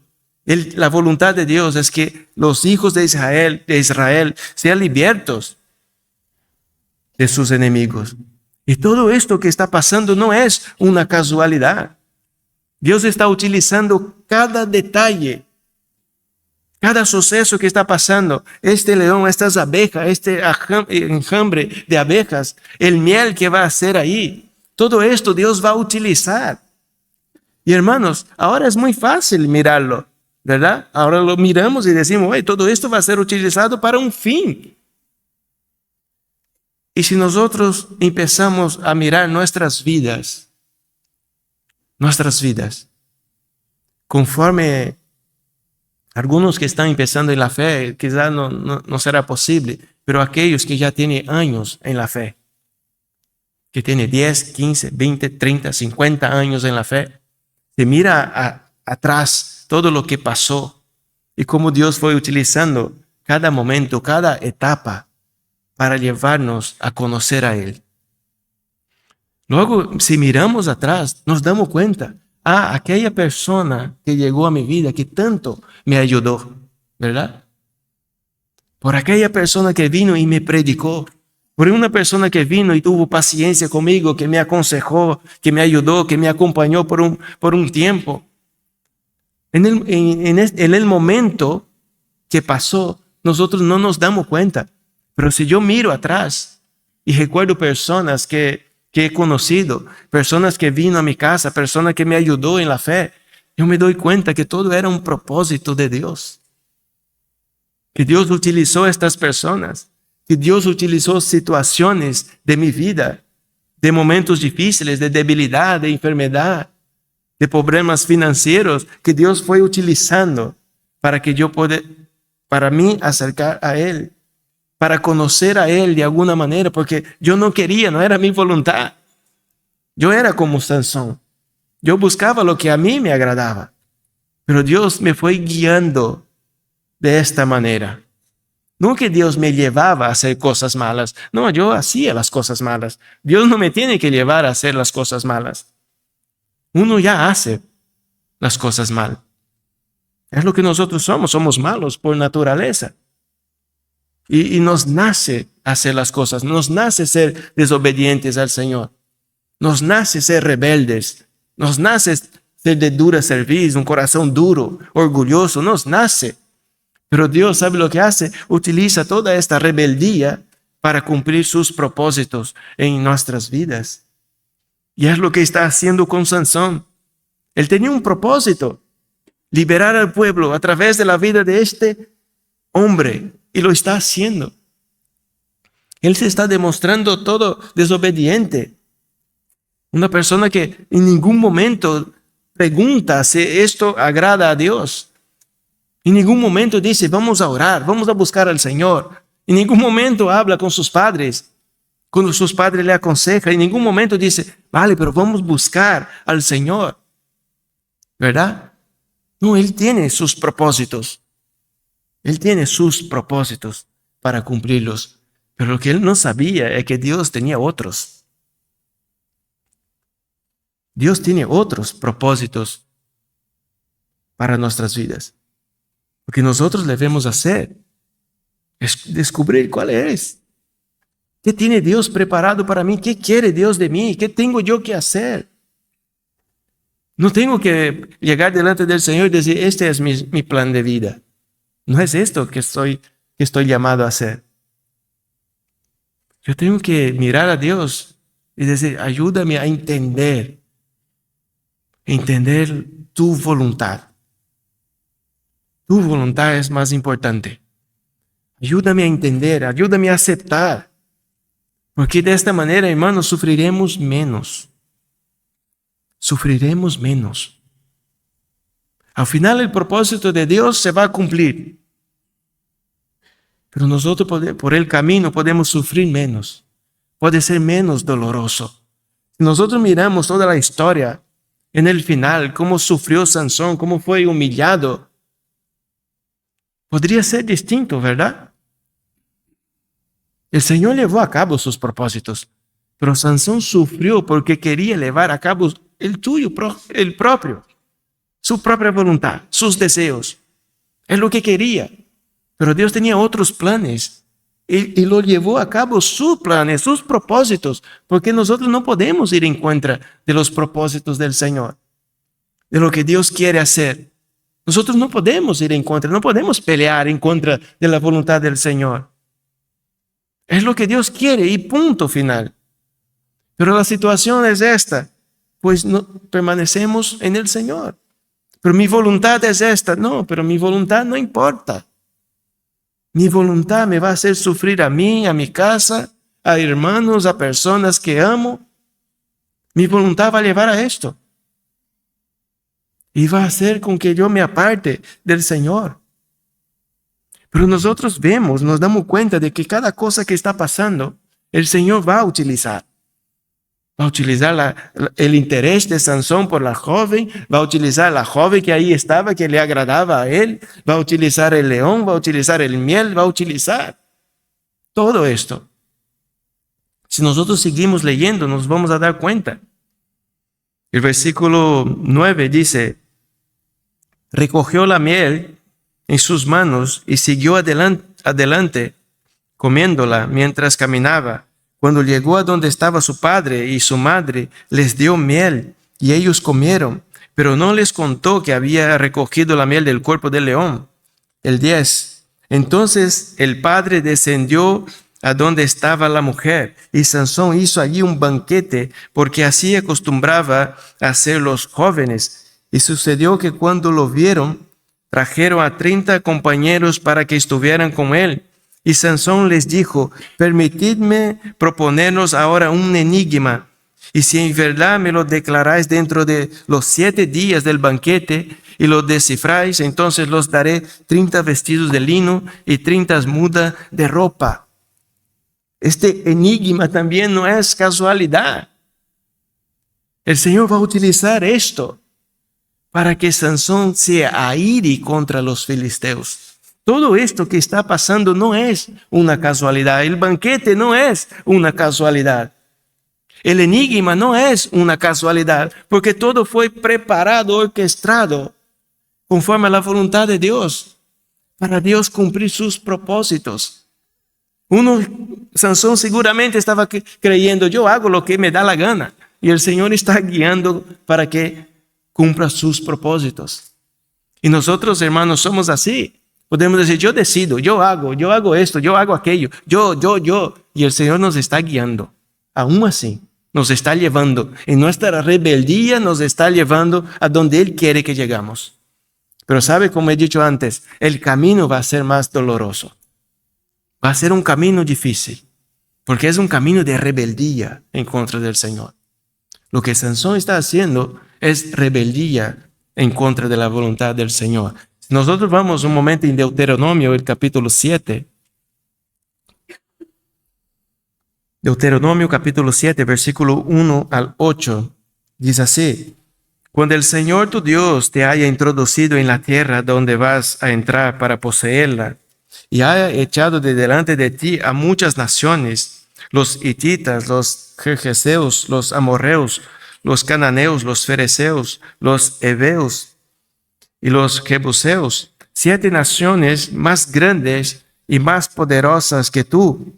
La voluntad de Dios es que los hijos de Israel sean libertos de sus enemigos. Y todo esto que está pasando no es una casualidad. Dios está utilizando cada detalle, cada suceso que está pasando. Este león, estas abejas, este enjambre de abejas, el miel que va a hacer ahí. Todo esto Dios va a utilizar. Y hermanos, ahora es muy fácil mirarlo, ¿verdad? Ahora lo miramos y decimos, todo esto va a ser utilizado para un fin. Y si nosotros empezamos a mirar nuestras vidas, conforme algunos que están empezando en la fe, quizás no será posible, pero aquellos que ya tienen años en la fe, que tienen 10, 15, 20, 30, 50 años en la fe, se mira atrás todo lo que pasó y cómo Dios fue utilizando cada momento, cada etapa para llevarnos a conocer a Él. Luego, si miramos atrás, nos damos cuenta, aquella persona que llegó a mi vida, que tanto me ayudó, ¿verdad? Por aquella persona que vino y me predicó, por una persona que vino y tuvo paciencia conmigo, que me aconsejó, que me ayudó, que me acompañó por un tiempo. En el momento que pasó, nosotros no nos damos cuenta. Pero si yo miro atrás y recuerdo personas que he conocido, personas que vino a mi casa, personas que me ayudó en la fe, yo me doy cuenta que todo era un propósito de Dios. Que Dios utilizó a estas personas, que Dios utilizó situaciones de mi vida, de momentos difíciles, de debilidad, de enfermedad, de problemas financieros, que Dios fue utilizando para que para mí acercar a Él, para conocer a Él de alguna manera, porque yo no quería, no era mi voluntad. Yo era como Sansón. Yo buscaba lo que a mí me agradaba, pero Dios me fue guiando de esta manera. No que Dios me llevaba a hacer cosas malas. No, yo hacía las cosas malas. Dios no me tiene que llevar a hacer las cosas malas. Uno ya hace las cosas mal. Es lo que nosotros somos malos por naturaleza. Y nos nace hacer las cosas, nos nace ser desobedientes al Señor. Nos nace ser rebeldes, nos nace ser de dura cerviz, un corazón duro, orgulloso, nos nace. Pero Dios sabe lo que hace, utiliza toda esta rebeldía para cumplir sus propósitos en nuestras vidas. Y es lo que está haciendo con Sansón. Él tenía un propósito, liberar al pueblo a través de la vida de este hombre, y lo está haciendo. Él se está demostrando todo desobediente. Una persona que en ningún momento pregunta si esto agrada a Dios. En ningún momento dice, vamos a orar, vamos a buscar al Señor. En ningún momento habla con sus padres. Cuando sus padres le aconsejan, en ningún momento dice, vale, pero vamos a buscar al Señor. ¿Verdad? No, Él tiene sus propósitos. Él tiene sus propósitos para cumplirlos. Pero lo que él no sabía es que Dios tenía otros. Dios tiene otros propósitos para nuestras vidas. Lo que nosotros debemos hacer es descubrir cuál es. ¿Qué tiene Dios preparado para mí? ¿Qué quiere Dios de mí? ¿Qué tengo yo que hacer? No tengo que llegar delante del Señor y decir, este es mi plan de vida. No es esto que estoy llamado a hacer. Yo tengo que mirar a Dios y decir, ayúdame a entender tu voluntad. Tu voluntad es más importante. Ayúdame a entender, ayúdame a aceptar. Porque de esta manera, hermanos, sufriremos menos. Sufriremos menos. Al final el propósito de Dios se va a cumplir. Pero nosotros por el camino podemos sufrir menos. Puede ser menos doloroso. Si nosotros miramos toda la historia, en el final, cómo sufrió Sansón, cómo fue humillado, podría ser distinto, ¿verdad? El Señor llevó a cabo sus propósitos, pero Sansón sufrió porque quería llevar a cabo el propio, su propia voluntad, sus deseos. Es lo que quería. Pero Dios tenía otros planes y lo llevó a cabo sus planes, sus propósitos, porque nosotros no podemos ir en contra de los propósitos del Señor, de lo que Dios quiere hacer. Nosotros no podemos ir en contra, no podemos pelear en contra de la voluntad del Señor. Es lo que Dios quiere y punto final. Pero la situación es esta, pues no permanecemos en el Señor. Pero mi voluntad es esta, no, pero mi voluntad no importa. Mi voluntad me va a hacer sufrir a mí, a mi casa, a hermanos, a personas que amo. Mi voluntad va a llevar a esto. Y va a hacer con que yo me aparte del Señor. Pero nosotros vemos, nos damos cuenta de que cada cosa que está pasando, el Señor va a utilizar. Va a utilizar el interés de Sansón por la joven, va a utilizar la joven que ahí estaba, que le agradaba a él, va a utilizar el león, va a utilizar el miel, va a utilizar todo esto. Si nosotros seguimos leyendo, nos vamos a dar cuenta. El versículo 9 dice, recogió la miel en sus manos y siguió adelante comiéndola mientras caminaba. Cuando llegó a donde estaba su padre y su madre, les dio miel y ellos comieron, pero no les contó que había recogido la miel del cuerpo del león. El 10. Entonces el padre descendió a donde estaba la mujer, y Sansón hizo allí un banquete, porque así acostumbraba a hacer los jóvenes. Y sucedió que cuando lo vieron, trajeron a 30 compañeros para que estuvieran con él. Y Sansón les dijo, permitidme proponernos ahora un enigma, y si en verdad me lo declaráis dentro de los 7 días del banquete y lo descifráis, entonces los daré 30 vestidos de lino y 30 mudas de ropa. Este enigma también no es casualidad. El Señor va a utilizar esto para que Sansón se aire contra los filisteos. Todo esto que está pasando no es una casualidad. El banquete no es una casualidad. El enigma no es una casualidad, porque todo fue preparado, orquestado, conforme a la voluntad de Dios, para Dios cumplir sus propósitos. Sansón seguramente estaba creyendo, yo hago lo que me da la gana, y el Señor está guiando para que cumpla sus propósitos. Y nosotros, hermanos, somos así. Podemos decir, yo decido, yo hago esto, yo hago aquello, yo. Y el Señor nos está guiando. Aún así, nos está llevando. En nuestra rebeldía nos está llevando a donde Él quiere que llegamos. Pero sabe, como he dicho antes, el camino va a ser más doloroso. Va a ser un camino difícil, porque es un camino de rebeldía en contra del Señor. Lo que Sansón está haciendo es rebeldía en contra de la voluntad del Señor. Nosotros vamos un momento en Deuteronomio, el capítulo 7. Deuteronomio capítulo 7, versículo 1 al 8. Dice así: cuando el Señor tu Dios te haya introducido en la tierra donde vas a entrar para poseerla, y haya echado de delante de ti a muchas naciones, los hititas, los jerjeseos, los amorreos, los cananeos, los fereceos, los heveos y los jebuseos, 7 naciones más grandes y más poderosas que tú.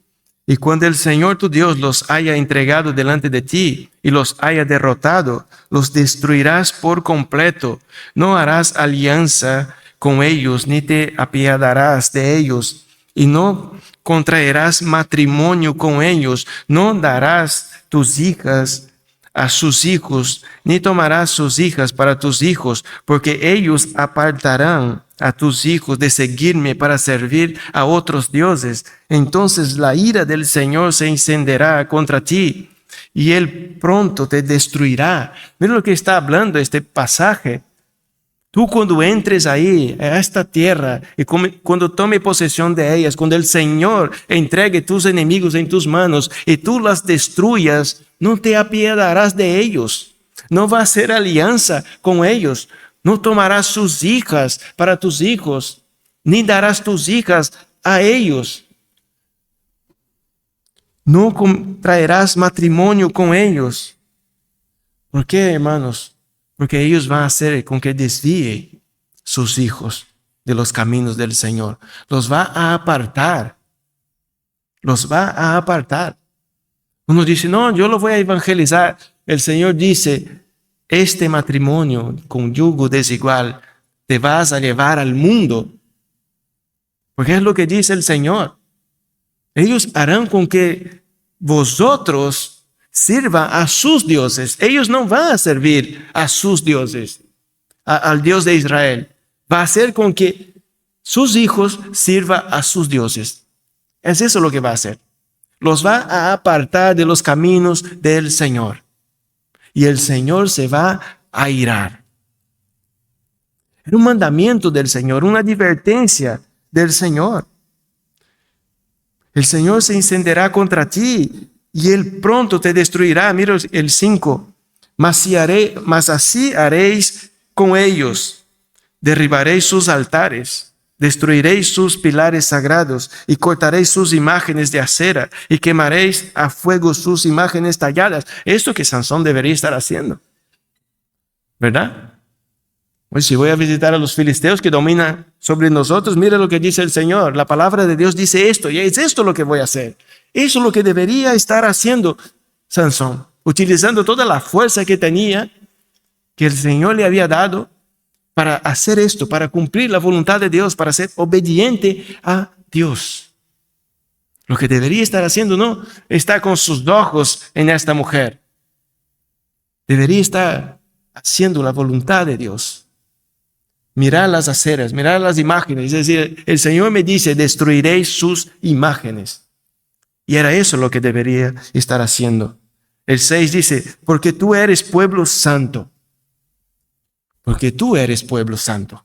Y cuando el Señor tu Dios los haya entregado delante de ti y los haya derrotado, los destruirás por completo. No harás alianza con ellos, ni te apiadarás de ellos, y no contraerás matrimonio con ellos. No darás tus hijas a sus hijos, ni tomarás sus hijas para tus hijos, porque ellos apartarán a tus hijos de seguirme para servir a otros dioses. Entonces la ira del Señor se encenderá contra ti, y Él pronto te destruirá. Mira lo que está hablando este pasaje. Tú cuando entres ahí, a esta tierra, y cuando tome posesión de ellas, cuando el Señor entregue tus enemigos en tus manos y tú las destruyas, no te apiadarás de ellos. No vas a hacer alianza con ellos. No tomarás sus hijas para tus hijos, ni darás tus hijas a ellos. No contraerás matrimonio con ellos. ¿Por qué, hermanos? Porque ellos van a hacer con que desvíe sus hijos de los caminos del Señor. Los va a apartar. Los va a apartar. Uno dice, no, yo lo voy a evangelizar. El Señor dice, este matrimonio con yugo desigual te vas a llevar al mundo. Porque es lo que dice el Señor. Ellos harán con que vosotros sirva a sus dioses. Ellos no van a servir a sus dioses, al Dios de Israel. Va a hacer con que sus hijos sirvan a sus dioses. Es eso lo que va a hacer. Los va a apartar de los caminos del Señor. Y el Señor se va a irar. Es un mandamiento del Señor, una advertencia del Señor. El Señor se encenderá contra ti y Él pronto te destruirá. Mira el 5. Mas así haréis con ellos. Derribaréis sus altares, Destruiréis sus pilares sagrados y cortaréis sus imágenes de acera y quemaréis a fuego sus imágenes talladas. Esto que Sansón debería estar haciendo, ¿verdad? Pues si voy a visitar a los filisteos que dominan sobre nosotros, mira lo que dice el Señor. La palabra de Dios dice esto y es esto lo que voy a hacer. Eso es lo que debería estar haciendo Sansón, utilizando toda la fuerza que tenía, que el Señor le había dado, para hacer esto, para cumplir la voluntad de Dios, para ser obediente a Dios. Lo que debería estar haciendo no está con sus ojos en esta mujer. Debería estar haciendo la voluntad de Dios. Mirar las aceras, mirar las imágenes. Es decir, el Señor me dice, destruiréis sus imágenes. Y era eso lo que debería estar haciendo. El 6 dice, porque tú eres pueblo santo. Porque tú eres pueblo santo.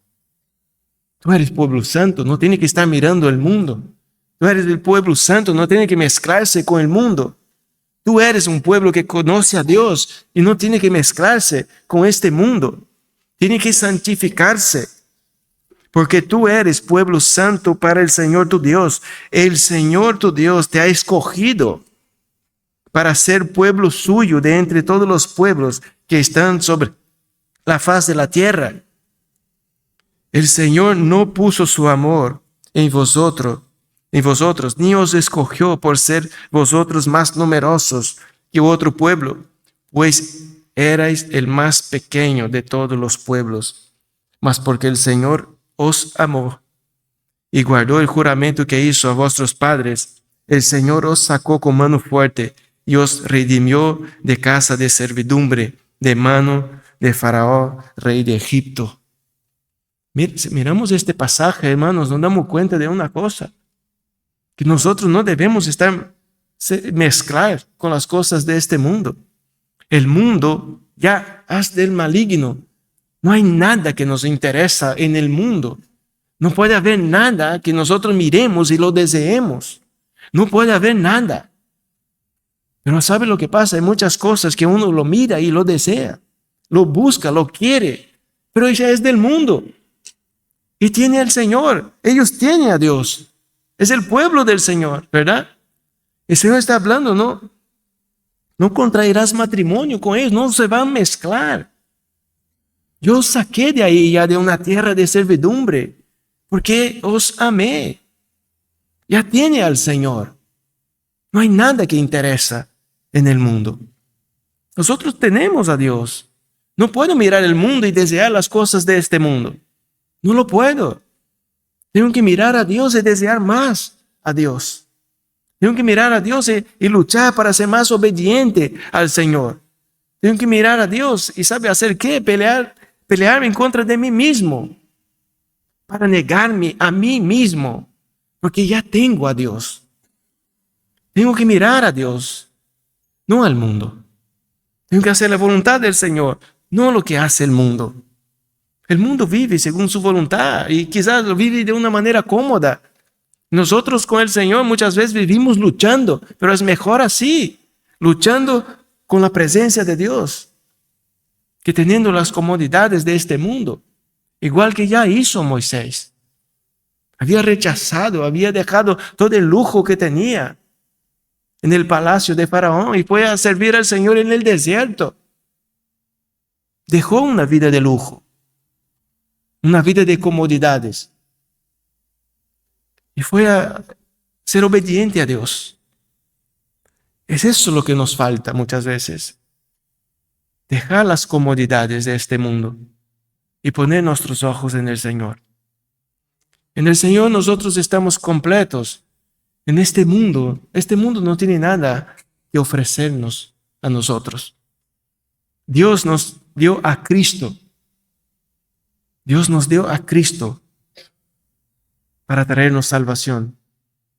Tú eres pueblo santo, no tiene que estar mirando el mundo. Tú eres el pueblo santo, no tiene que mezclarse con el mundo. Tú eres un pueblo que conoce a Dios y no tiene que mezclarse con este mundo. Tiene que santificarse. Porque tú eres pueblo santo para el Señor tu Dios. El Señor tu Dios te ha escogido para ser pueblo suyo de entre todos los pueblos que están sobre la faz de la tierra. El Señor no puso su amor en vosotros, ni os escogió por ser vosotros más numerosos que otro pueblo, pues erais el más pequeño de todos los pueblos. Mas porque el Señor os amó y guardó el juramento que hizo a vuestros padres, el Señor os sacó con mano fuerte y os redimió de casa de servidumbre, de mano de Faraón, rey de Egipto. Miramos este pasaje, hermanos, nos damos cuenta de una cosa, que nosotros no debemos mezclar con las cosas de este mundo. El mundo ya es del maligno. No hay nada que nos interesa en el mundo. No puede haber nada que nosotros miremos y lo deseemos. No puede haber nada. Pero ¿sabe lo que pasa? Hay muchas cosas que uno lo mira y lo desea. Lo busca, lo quiere, pero ella es del mundo y tiene al Señor. Ellos tienen a Dios. Es el pueblo del Señor, ¿verdad? El Señor está hablando, no contraerás matrimonio con ellos, no se van a mezclar. Yo os saqué de ahí ya de una tierra de servidumbre, porque os amé. Ya tiene al Señor. No hay nada que interesa en el mundo. Nosotros tenemos a Dios. No puedo mirar el mundo y desear las cosas de este mundo. No lo puedo. Tengo que mirar a Dios y desear más a Dios. Tengo que mirar a Dios y luchar para ser más obediente al Señor. Tengo que mirar a Dios y ¿sabe hacer qué? Pelearme en contra de mí mismo. Para negarme a mí mismo. Porque ya tengo a Dios. Tengo que mirar a Dios, no al mundo. Tengo que hacer la voluntad del Señor, no lo que hace el mundo. El mundo vive según su voluntad y quizás lo vive de una manera cómoda. Nosotros con el Señor muchas veces vivimos luchando, pero es mejor así, luchando con la presencia de Dios, que teniendo las comodidades de este mundo, igual que ya hizo Moisés. Había rechazado, había dejado todo el lujo que tenía en el palacio de Faraón y fue a servir al Señor en el desierto. Dejó una vida de lujo, una vida de comodidades y fue a ser obediente a Dios. Es eso lo que nos falta muchas veces. Dejar las comodidades de este mundo y poner nuestros ojos en el Señor. En el Señor nosotros estamos completos. En este mundo no tiene nada que ofrecernos a nosotros. Dios nos dio a Cristo. Dios nos dio a Cristo para traernos salvación.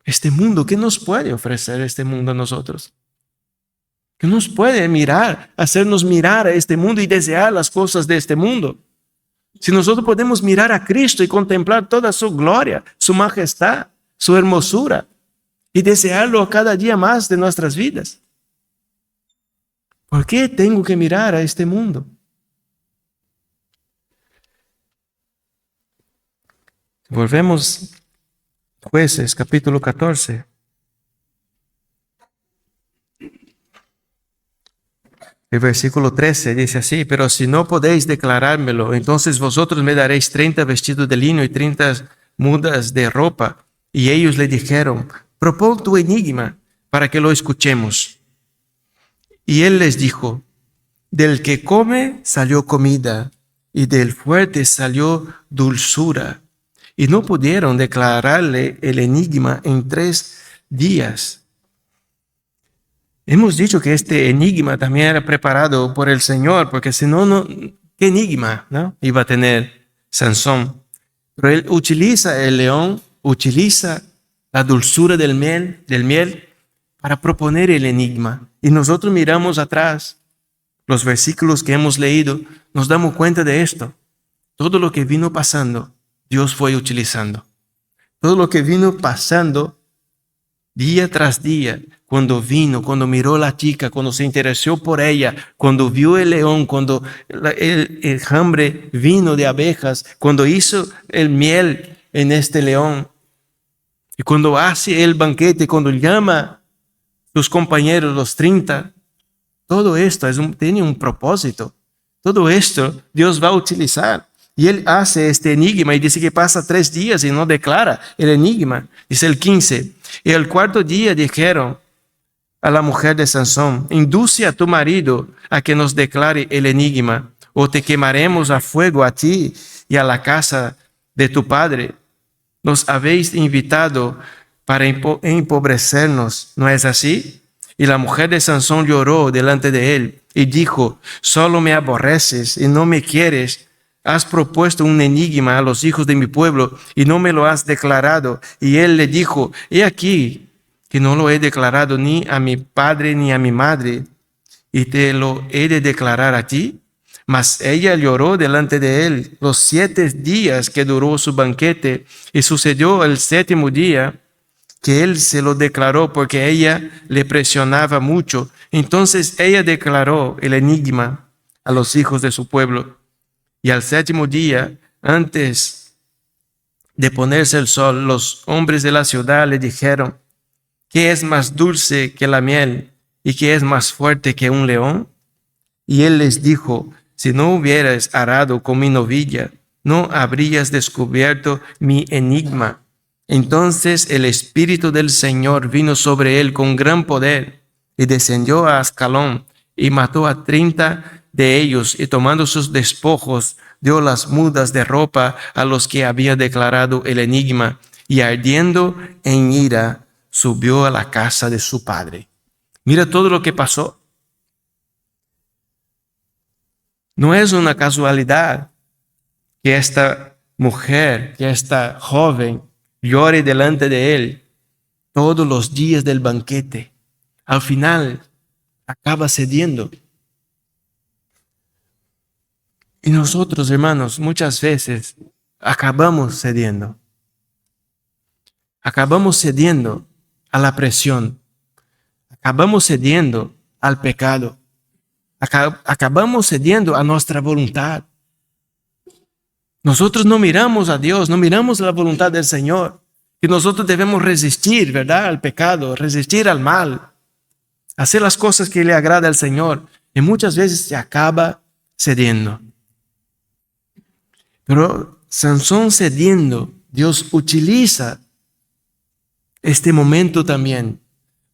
Este mundo, ¿qué nos puede ofrecer este mundo a nosotros? ¿Qué nos puede hacernos mirar a este mundo y desear las cosas de este mundo? Si nosotros podemos mirar a Cristo y contemplar toda su gloria, su majestad, su hermosura, y desearlo cada día más de nuestras vidas. ¿Por qué tengo que mirar a este mundo? Volvemos, Jueces, capítulo 14. El versículo 13 dice así: pero si no podéis declarármelo, entonces vosotros me daréis 30 vestidos de lino y 30 mudas de ropa. Y ellos le dijeron: propón tu enigma para que lo escuchemos. Y él les dijo: del que come salió comida, y del fuerte salió dulzura. Y no pudieron declararle el enigma en 3 días. Hemos dicho que este enigma también era preparado por el Señor, porque si no, ¿qué enigma, no iba a tener Sansón? Pero él utiliza el león, utiliza la dulzura del miel para proponer el enigma. Y nosotros miramos atrás los versículos que hemos leído, nos damos cuenta de esto. Todo lo que vino pasando, Dios fue utilizando. Todo lo que vino pasando día tras día, cuando vino, cuando miró a la chica, cuando se interesó por ella, cuando vio el león, cuando el enjambre vino de abejas, cuando hizo el miel en este león, y cuando hace el banquete, cuando llama a sus compañeros, los 30, todo esto tiene un propósito. Todo esto Dios va a utilizar. Y él hace este enigma y dice que pasa 3 días y no declara el enigma. Dice el 15. Y el 4º día dijeron a la mujer de Sansón: induce a tu marido a que nos declare el enigma, o te quemaremos a fuego a ti y a la casa de tu padre. Nos habéis invitado para empobrecernos, ¿no es así? Y la mujer de Sansón lloró delante de él y dijo: solo me aborreces y no me quieres. Has propuesto un enigma a los hijos de mi pueblo y no me lo has declarado. Y él le dijo: he aquí que no lo he declarado ni a mi padre ni a mi madre, y te lo he de declarar a ti. Mas ella lloró delante de él los 7 días que duró su banquete, y sucedió el 7º día que él se lo declaró, porque ella le presionaba mucho. Entonces ella declaró el enigma a los hijos de su pueblo. Y al 7º día, antes de ponerse el sol, los hombres de la ciudad le dijeron: ¿qué es más dulce que la miel y qué es más fuerte que un león? Y él les dijo: si no hubieras arado con mi novilla, no habrías descubierto mi enigma. Entonces el Espíritu del Señor vino sobre él con gran poder, y descendió a Ascalón y mató a 30 de ellos, y tomando sus despojos, dio las mudas de ropa a los que había declarado el enigma, y ardiendo en ira, subió a la casa de su padre. Mira todo lo que pasó. No es una casualidad que esta mujer, que esta joven llore delante de él todos los días del banquete. Al final acaba cediendo. Y nosotros, hermanos, muchas veces acabamos cediendo. Acabamos cediendo a la presión. Acabamos cediendo al pecado. Acabamos cediendo a nuestra voluntad. Nosotros no miramos a Dios, no miramos la voluntad del Señor. Que nosotros debemos resistir, ¿verdad?, al pecado, resistir al mal, hacer las cosas que le agrada al Señor. Y muchas veces se acaba cediendo. Pero Sansón cediendo, Dios utiliza este momento también,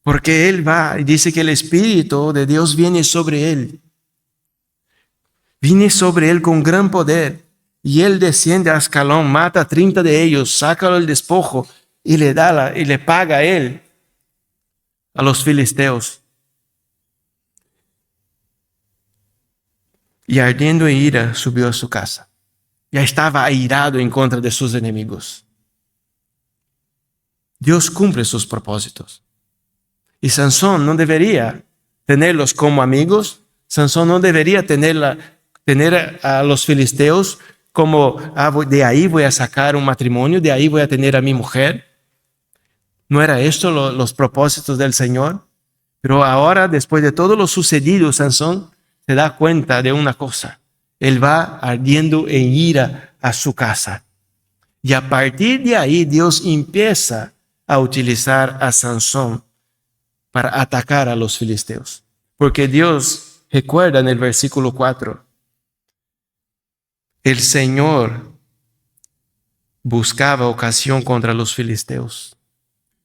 porque él va y dice que el Espíritu de Dios viene sobre él. Viene sobre él con gran poder, y él desciende a Ascalón, mata a 30 de ellos, saca el despojo y le paga a él, a los filisteos. Y ardiendo en ira, subió a su casa. Ya estaba airado en contra de sus enemigos. Dios cumple sus propósitos. Y Sansón no debería tenerlos como amigos. Sansón no debería tener a los filisteos como: de ahí voy a sacar un matrimonio, de ahí voy a tener a mi mujer. ¿No era esto los propósitos del Señor? Pero ahora, después de todo lo sucedido, Sansón se da cuenta de una cosa. Él va ardiendo en ira a su casa. Y a partir de ahí Dios empieza a utilizar a Sansón para atacar a los filisteos. Porque Dios, recuerda en el versículo 4, el Señor buscaba ocasión contra los filisteos.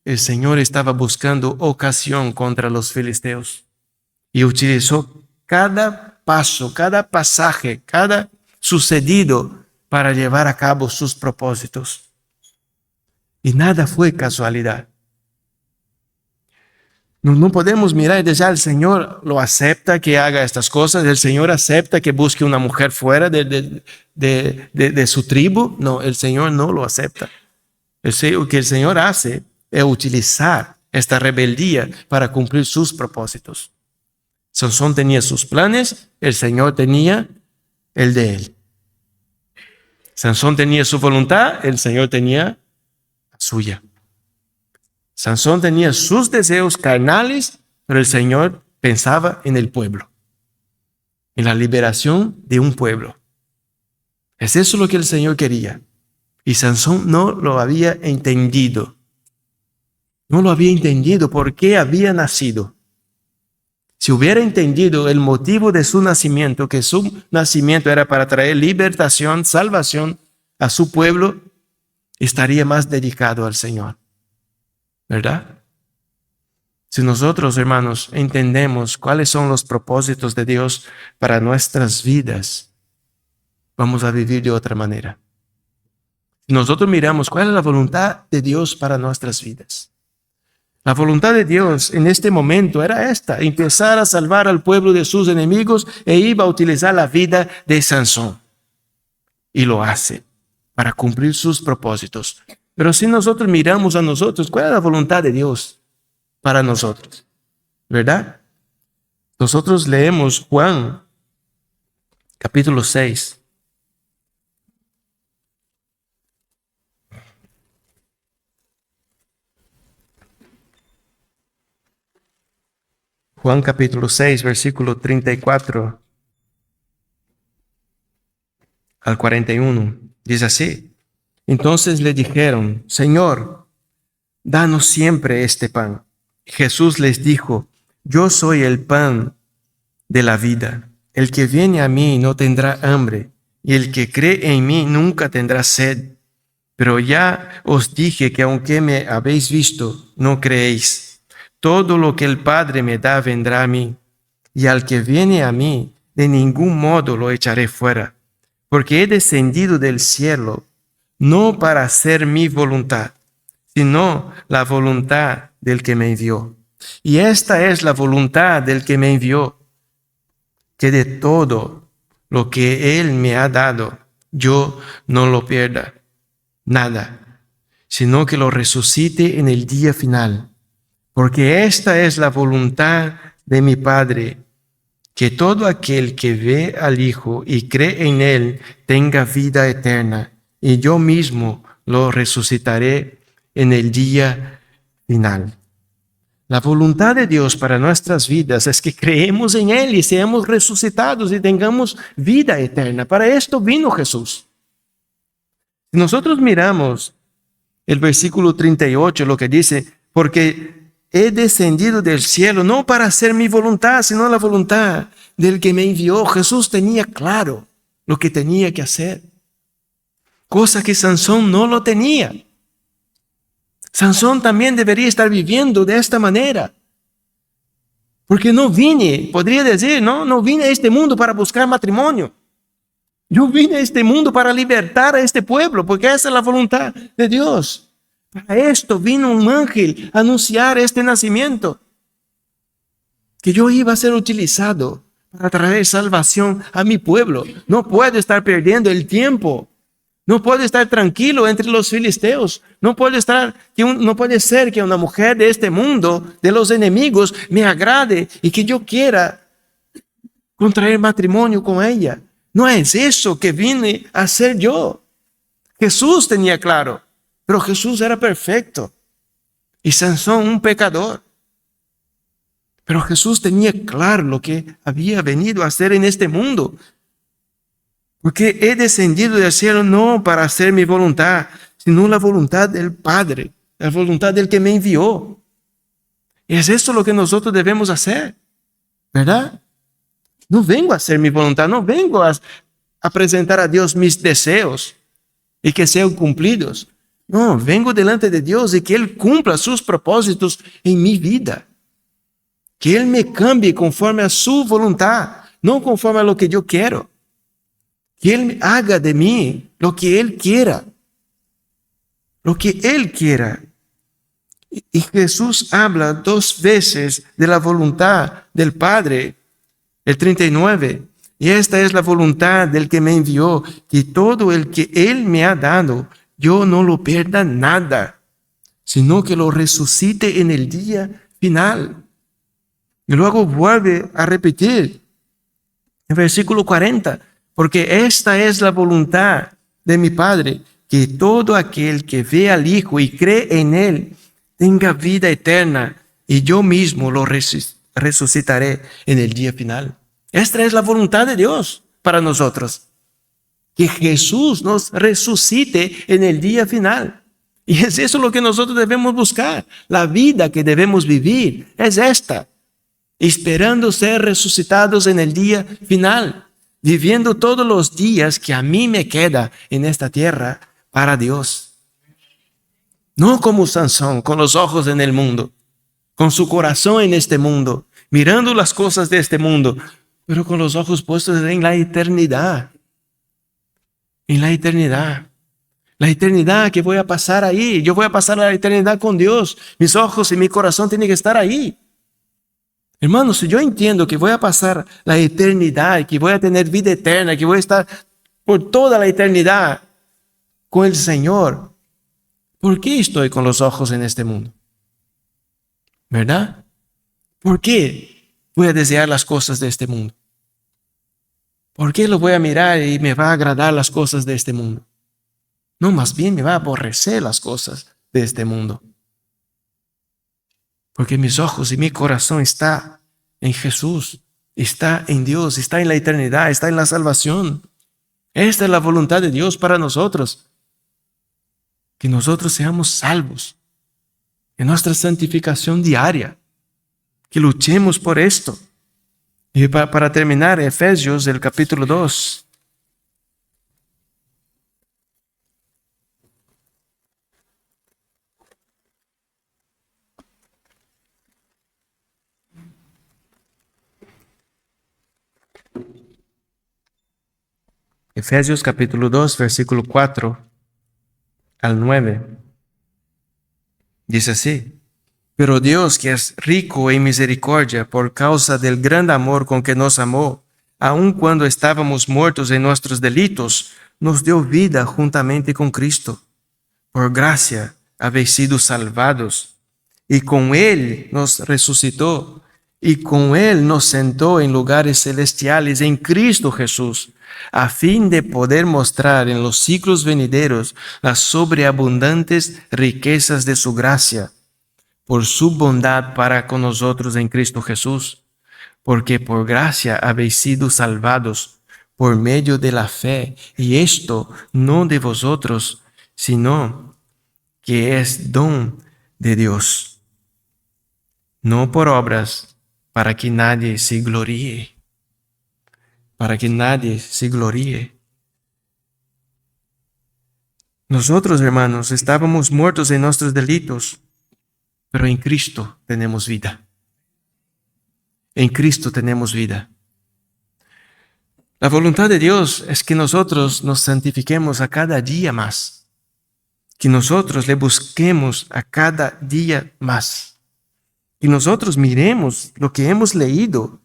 El Señor estaba buscando ocasión contra los filisteos y utilizó cada paso, cada pasaje, cada sucedido para llevar a cabo sus propósitos. Y nada fue casualidad. No podemos mirar y decir, el Señor lo acepta que haga estas cosas, el Señor acepta que busque una mujer fuera de su tribu. No, el Señor no lo acepta. Lo que el Señor hace es utilizar esta rebeldía para cumplir sus propósitos. Sansón tenía sus planes, el Señor tenía el de él. Sansón tenía su voluntad, el Señor tenía la suya. Sansón tenía sus deseos carnales, pero el Señor pensaba en el pueblo, en la liberación de un pueblo. Es eso lo que el Señor quería. Y Sansón no lo había entendido. No lo había entendido por qué había nacido. Si hubiera entendido el motivo de su nacimiento, que su nacimiento era para traer libertación, salvación a su pueblo, estaría más dedicado al Señor. ¿Verdad? Si nosotros, hermanos, entendemos cuáles son los propósitos de Dios para nuestras vidas, vamos a vivir de otra manera. Si nosotros miramos cuál es la voluntad de Dios para nuestras vidas, la voluntad de Dios en este momento era esta: empezar a salvar al pueblo de sus enemigos, e iba a utilizar la vida de Sansón. Y lo hace para cumplir sus propósitos. Pero si nosotros miramos a nosotros, ¿cuál es la voluntad de Dios para nosotros? ¿Verdad? Nosotros leemos Juan, capítulo 6. Juan capítulo 6, versículo 34 al 41. Dice así: entonces le dijeron, Señor, danos siempre este pan. Jesús les dijo, yo soy el pan de la vida. El que viene a mí no tendrá hambre, y el que cree en mí nunca tendrá sed. Pero ya os dije que aunque me habéis visto, no creéis. Todo lo que el Padre me da vendrá a mí, y al que viene a mí, de ningún modo lo echaré fuera, porque he descendido del cielo, no para hacer mi voluntad, sino la voluntad del que me envió. Y esta es la voluntad del que me envió, que de todo lo que Él me ha dado, yo no lo pierda nada, sino que lo resucite en el día final. Porque esta es la voluntad de mi Padre, que todo aquel que ve al Hijo y cree en Él tenga vida eterna, y yo mismo lo resucitaré en el día final. La voluntad de Dios para nuestras vidas es que creemos en Él y seamos resucitados y tengamos vida eterna. Para esto vino Jesús. Si nosotros miramos el versículo 38, lo que dice, porque he descendido del cielo no para hacer mi voluntad, sino la voluntad del que me envió. Jesús tenía claro lo que tenía que hacer, cosa que Sansón no lo tenía. Sansón también debería estar viviendo de esta manera. Porque no vine, podría decir, no vine a este mundo para buscar matrimonio. Yo vine a este mundo para libertar a este pueblo, porque esa es la voluntad de Dios. Para esto vino un ángel a anunciar este nacimiento, que yo iba a ser utilizado para traer salvación a mi pueblo. No puedo estar perdiendo el tiempo. No puedo estar tranquilo entre los filisteos. No puede ser que una mujer de este mundo, de los enemigos, me agrade y que yo quiera contraer matrimonio con ella. No es eso que vine a hacer yo. Jesús tenía claro, pero Jesús era perfecto y Sansón un pecador. Pero Jesús tenía claro lo que había venido a hacer en este mundo. Porque he descendido del cielo no para hacer mi voluntad, sino la voluntad del Padre, la voluntad del que me envió. Y es esto lo que nosotros debemos hacer, ¿verdad? No vengo a hacer mi voluntad, no vengo a presentar a Dios mis deseos y que sean cumplidos. No, vengo delante de Dios y que Él cumpla sus propósitos en mi vida. Que Él me cambie conforme a su voluntad, no conforme a lo que yo quiero. Que Él haga de mí lo que Él quiera. Lo que Él quiera. Y Jesús habla 2 veces de la voluntad del Padre. El 39. Y esta es la voluntad del que me envió, que todo el que Él me ha dado, yo no lo pierda nada, sino que lo resucite en el día final. Y luego vuelve a repetir en versículo 40, porque esta es la voluntad de mi Padre, que todo aquel que ve al Hijo y cree en Él tenga vida eterna, y yo mismo lo resucitaré en el día final. Esta es la voluntad de Dios para nosotros, que Jesús nos resucite en el día final. Y es eso lo que nosotros debemos buscar. La vida que debemos vivir es esta, esperando ser resucitados en el día final, viviendo todos los días que a mí me queda en esta tierra para Dios. No como Sansón, con los ojos en el mundo, con su corazón en este mundo, mirando las cosas de este mundo, pero con los ojos puestos en la eternidad. En la eternidad. La eternidad que voy a pasar ahí. Yo voy a pasar la eternidad con Dios. Mis ojos y mi corazón tienen que estar ahí. Hermanos, si yo entiendo que voy a pasar la eternidad, que voy a tener vida eterna, que voy a estar por toda la eternidad con el Señor, ¿por qué estoy con los ojos en este mundo? ¿Verdad? ¿Por qué voy a desear las cosas de este mundo? ¿Por qué lo voy a mirar y me va a agradar las cosas de este mundo? No, más bien me va a aborrecer las cosas de este mundo. Porque mis ojos y mi corazón está en Jesús, está en Dios, está en la eternidad, está en la salvación. Esta es la voluntad de Dios para nosotros. Que nosotros seamos salvos en nuestra santificación diaria. Que luchemos por esto. Y para terminar, Efesios, el capítulo 2. Efesios capítulo 2, versículo 4 al 9. Dice así: pero Dios, que es rico en misericordia por causa del gran amor con que nos amó, aun cuando estábamos muertos en nuestros delitos, nos dio vida juntamente con Cristo. Por gracia habéis sido salvados, y con Él nos resucitó, y con Él nos sentó en lugares celestiales en Cristo Jesús, a fin de poder mostrar en los siglos venideros las sobreabundantes riquezas de su gracia, por su bondad para con nosotros en Cristo Jesús, porque por gracia habéis sido salvados por medio de la fe, y esto no de vosotros, sino que es don de Dios, no por obras, para que nadie se gloríe, para que nadie se gloríe. Nosotros, hermanos, estábamos muertos en nuestros delitos, pero en Cristo tenemos vida. En Cristo tenemos vida. La voluntad de Dios es que nosotros nos santifiquemos a cada día más. Que nosotros le busquemos a cada día más. Que nosotros miremos lo que hemos leído.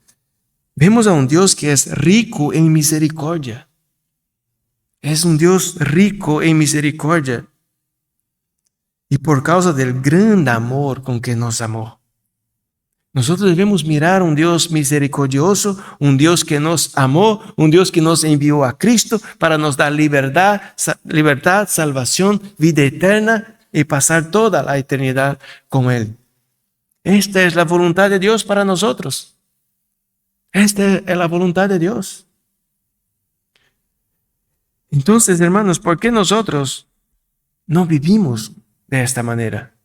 Vemos a un Dios que es rico en misericordia. Es un Dios rico en misericordia. Y por causa del gran amor con que nos amó. Nosotros debemos mirar a un Dios misericordioso, un Dios que nos amó, un Dios que nos envió a Cristo para nos dar libertad, salvación, vida eterna y pasar toda la eternidad con Él. Esta es la voluntad de Dios para nosotros. Esta es la voluntad de Dios. Entonces, hermanos, ¿por qué nosotros no vivimos de esta manera?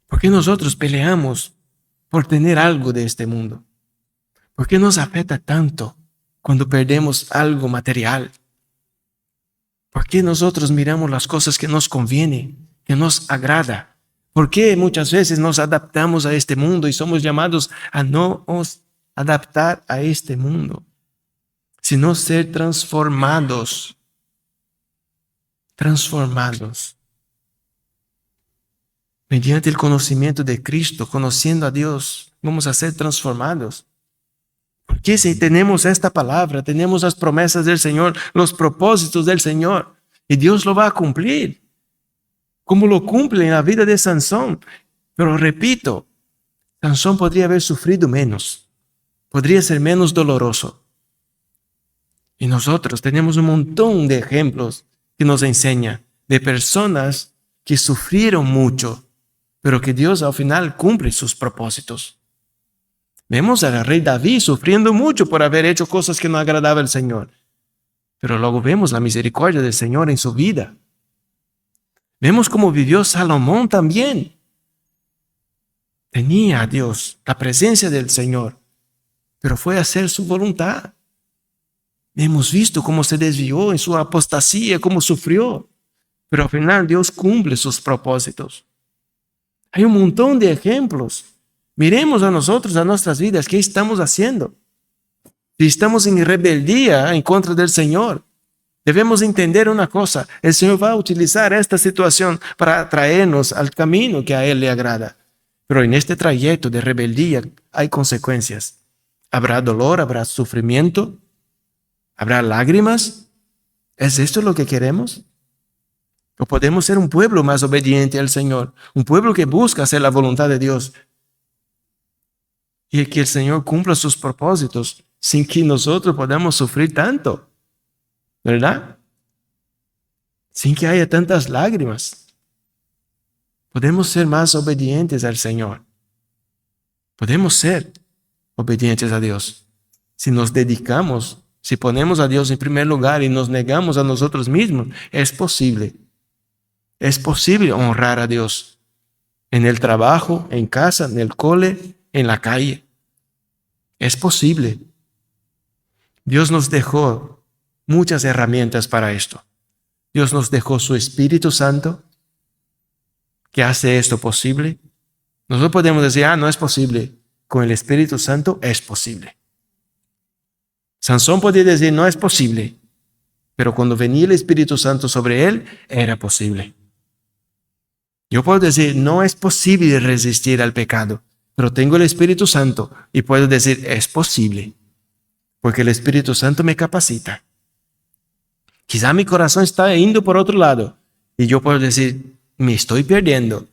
¿Por qué nosotros peleamos por tener algo de este mundo? ¿Por qué nos afecta tanto cuando perdemos algo material? ¿Por qué nosotros miramos las cosas que nos convienen, que nos agrada? ¿Por qué muchas veces nos adaptamos a este mundo y somos llamados a no nos adaptar a este mundo, sino ser transformados? Transformados. Mediante el conocimiento de Cristo, conociendo a Dios, vamos a ser transformados. Porque si tenemos esta palabra, tenemos las promesas del Señor, los propósitos del Señor, y Dios lo va a cumplir, como lo cumple en la vida de Sansón. Pero repito, Sansón podría haber sufrido menos, podría ser menos doloroso. Y nosotros tenemos un montón de ejemplos que nos enseñan de personas que sufrieron mucho, pero que Dios al final cumple sus propósitos. Vemos al rey David sufriendo mucho por haber hecho cosas que no agradaban al Señor. Pero luego vemos la misericordia del Señor en su vida. Vemos cómo vivió Salomón también. Tenía a Dios, la presencia del Señor, pero fue a hacer su voluntad. Hemos visto cómo se desvió en su apostasía, cómo sufrió. Pero al final Dios cumple sus propósitos. Hay un montón de ejemplos. Miremos a nosotros, a nuestras vidas, ¿qué estamos haciendo? Si estamos en rebeldía en contra del Señor, debemos entender una cosa: el Señor va a utilizar esta situación para traernos al camino que a Él le agrada. Pero en este trayecto de rebeldía hay consecuencias. Habrá dolor, habrá sufrimiento, habrá lágrimas. ¿Es esto lo que queremos? ¿O podemos ser un pueblo más obediente al Señor? Un pueblo que busca hacer la voluntad de Dios y que el Señor cumpla sus propósitos sin que nosotros podamos sufrir tanto, ¿verdad? Sin que haya tantas lágrimas. Podemos ser más obedientes al Señor. Podemos ser obedientes a Dios si nos dedicamos, si ponemos a Dios en primer lugar y nos negamos a nosotros mismos. Es posible. Es posible honrar a Dios en el trabajo, en casa, en el cole, en la calle. Es posible. Dios nos dejó muchas herramientas para esto. Dios nos dejó su Espíritu Santo que hace esto posible. Nosotros podemos decir, no es posible. Con el Espíritu Santo es posible. Sansón podía decir, no es posible. Pero cuando venía el Espíritu Santo sobre él, era posible. Yo puedo decir, no es posible resistir al pecado, pero tengo el Espíritu Santo y puedo decir, es posible, porque el Espíritu Santo me capacita. Quizá mi corazón está yendo por otro lado y yo puedo decir, me estoy perdiendo,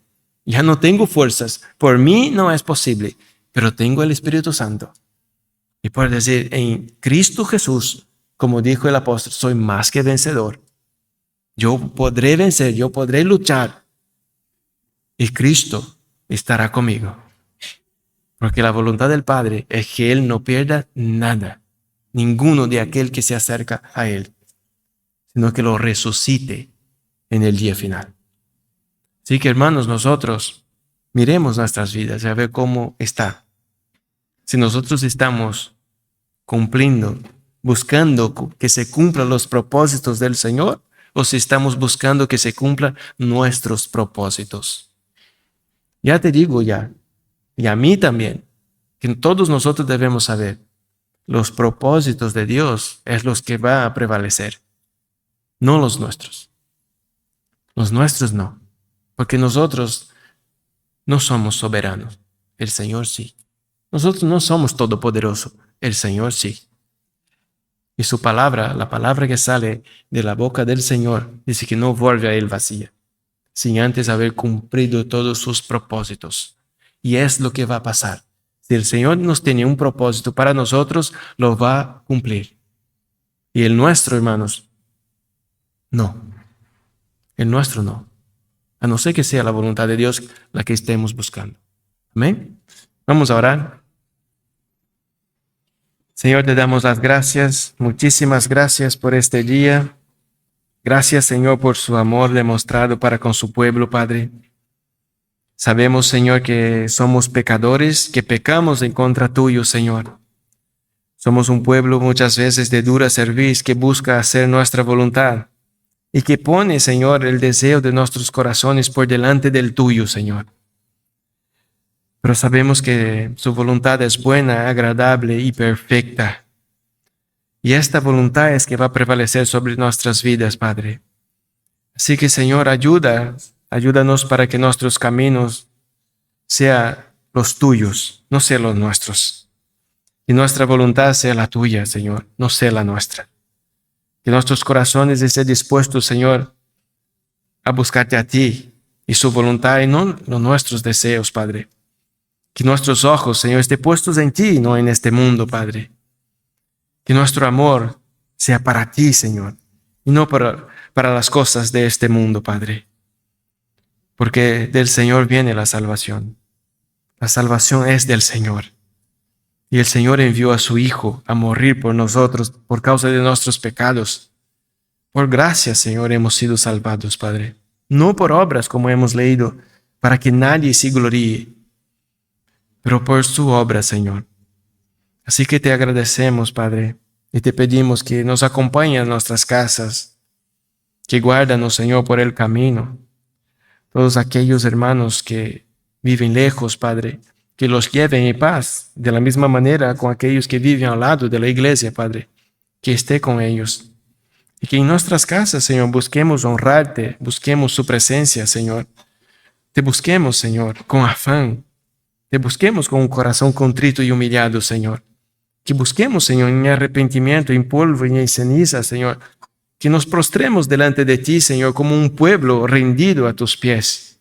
ya no tengo fuerzas, por mí no es posible, pero tengo el Espíritu Santo. Y puedo decir, en Cristo Jesús, como dijo el apóstol, soy más que vencedor. Yo podré vencer, yo podré luchar. Y Cristo estará conmigo. Porque la voluntad del Padre es que Él no pierda nada, ninguno de aquel que se acerca a Él, sino que lo resucite en el día final. Así que, hermanos, nosotros miremos nuestras vidas y a ver cómo está. Si nosotros estamos cumpliendo, buscando que se cumplan los propósitos del Señor, o si estamos buscando que se cumplan nuestros propósitos. Ya te digo y a mí también, que todos nosotros debemos saber, los propósitos de Dios es los que va a prevalecer, no los nuestros. Los nuestros no, porque nosotros no somos soberanos, el Señor sí. Nosotros no somos todopoderosos, el Señor sí. Y su palabra, la palabra que sale de la boca del Señor, dice que no vuelve a Él vacía, sin antes haber cumplido todos sus propósitos. Y es lo que va a pasar. Si el Señor nos tiene un propósito para nosotros, lo va a cumplir. Y el nuestro, hermanos, no. El nuestro no. A no ser que sea la voluntad de Dios la que estemos buscando. Amén. Vamos a orar. Señor, te damos las gracias, muchísimas gracias por este día. Gracias, Señor, por su amor demostrado para con su pueblo, Padre. Sabemos, Señor, que somos pecadores, que pecamos en contra tuyo, Señor. Somos un pueblo muchas veces de dura cerviz que busca hacer nuestra voluntad y que pone, Señor, el deseo de nuestros corazones por delante del tuyo, Señor. Pero sabemos que su voluntad es buena, agradable y perfecta. Y esta voluntad es que va a prevalecer sobre nuestras vidas, Padre. Así que, Señor, ayúdanos para que nuestros caminos sean los tuyos, no sean los nuestros. Que nuestra voluntad sea la tuya, Señor, no sea la nuestra. Que nuestros corazones estén dispuestos, Señor, a buscarte a ti y su voluntad y no los nuestros deseos, Padre. Que nuestros ojos, Señor, estén puestos en ti, no en este mundo, Padre. Que nuestro amor sea para ti, Señor, y no para las cosas de este mundo, Padre. Porque del Señor viene la salvación. La salvación es del Señor. Y el Señor envió a su Hijo a morir por nosotros por causa de nuestros pecados. Por gracia, Señor, hemos sido salvados, Padre. No por obras, como hemos leído, para que nadie se gloríe, pero por su obra, Señor. Así que te agradecemos, Padre, y te pedimos que nos acompañes en nuestras casas, que guárdanos, Señor, por el camino. Todos aquellos hermanos que viven lejos, Padre, que los lleven en paz, de la misma manera con aquellos que viven al lado de la iglesia, Padre, que esté con ellos. Y que en nuestras casas, Señor, busquemos honrarte, busquemos su presencia, Señor. Te busquemos, Señor, con afán. Te busquemos con un corazón contrito y humillado, Señor. Que busquemos, Señor, en arrepentimiento, en polvo y en ceniza, Señor. Que nos prostremos delante de ti, Señor, como un pueblo rendido a tus pies.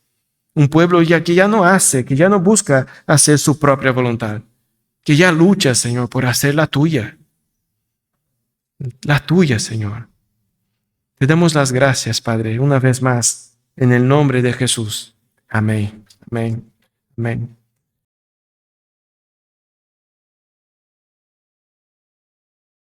Un pueblo que ya no hace, que ya no busca hacer su propia voluntad. Que ya lucha, Señor, por hacer la tuya. La tuya, Señor. Te damos las gracias, Padre, una vez más, en el nombre de Jesús. Amén. Amén. Amén.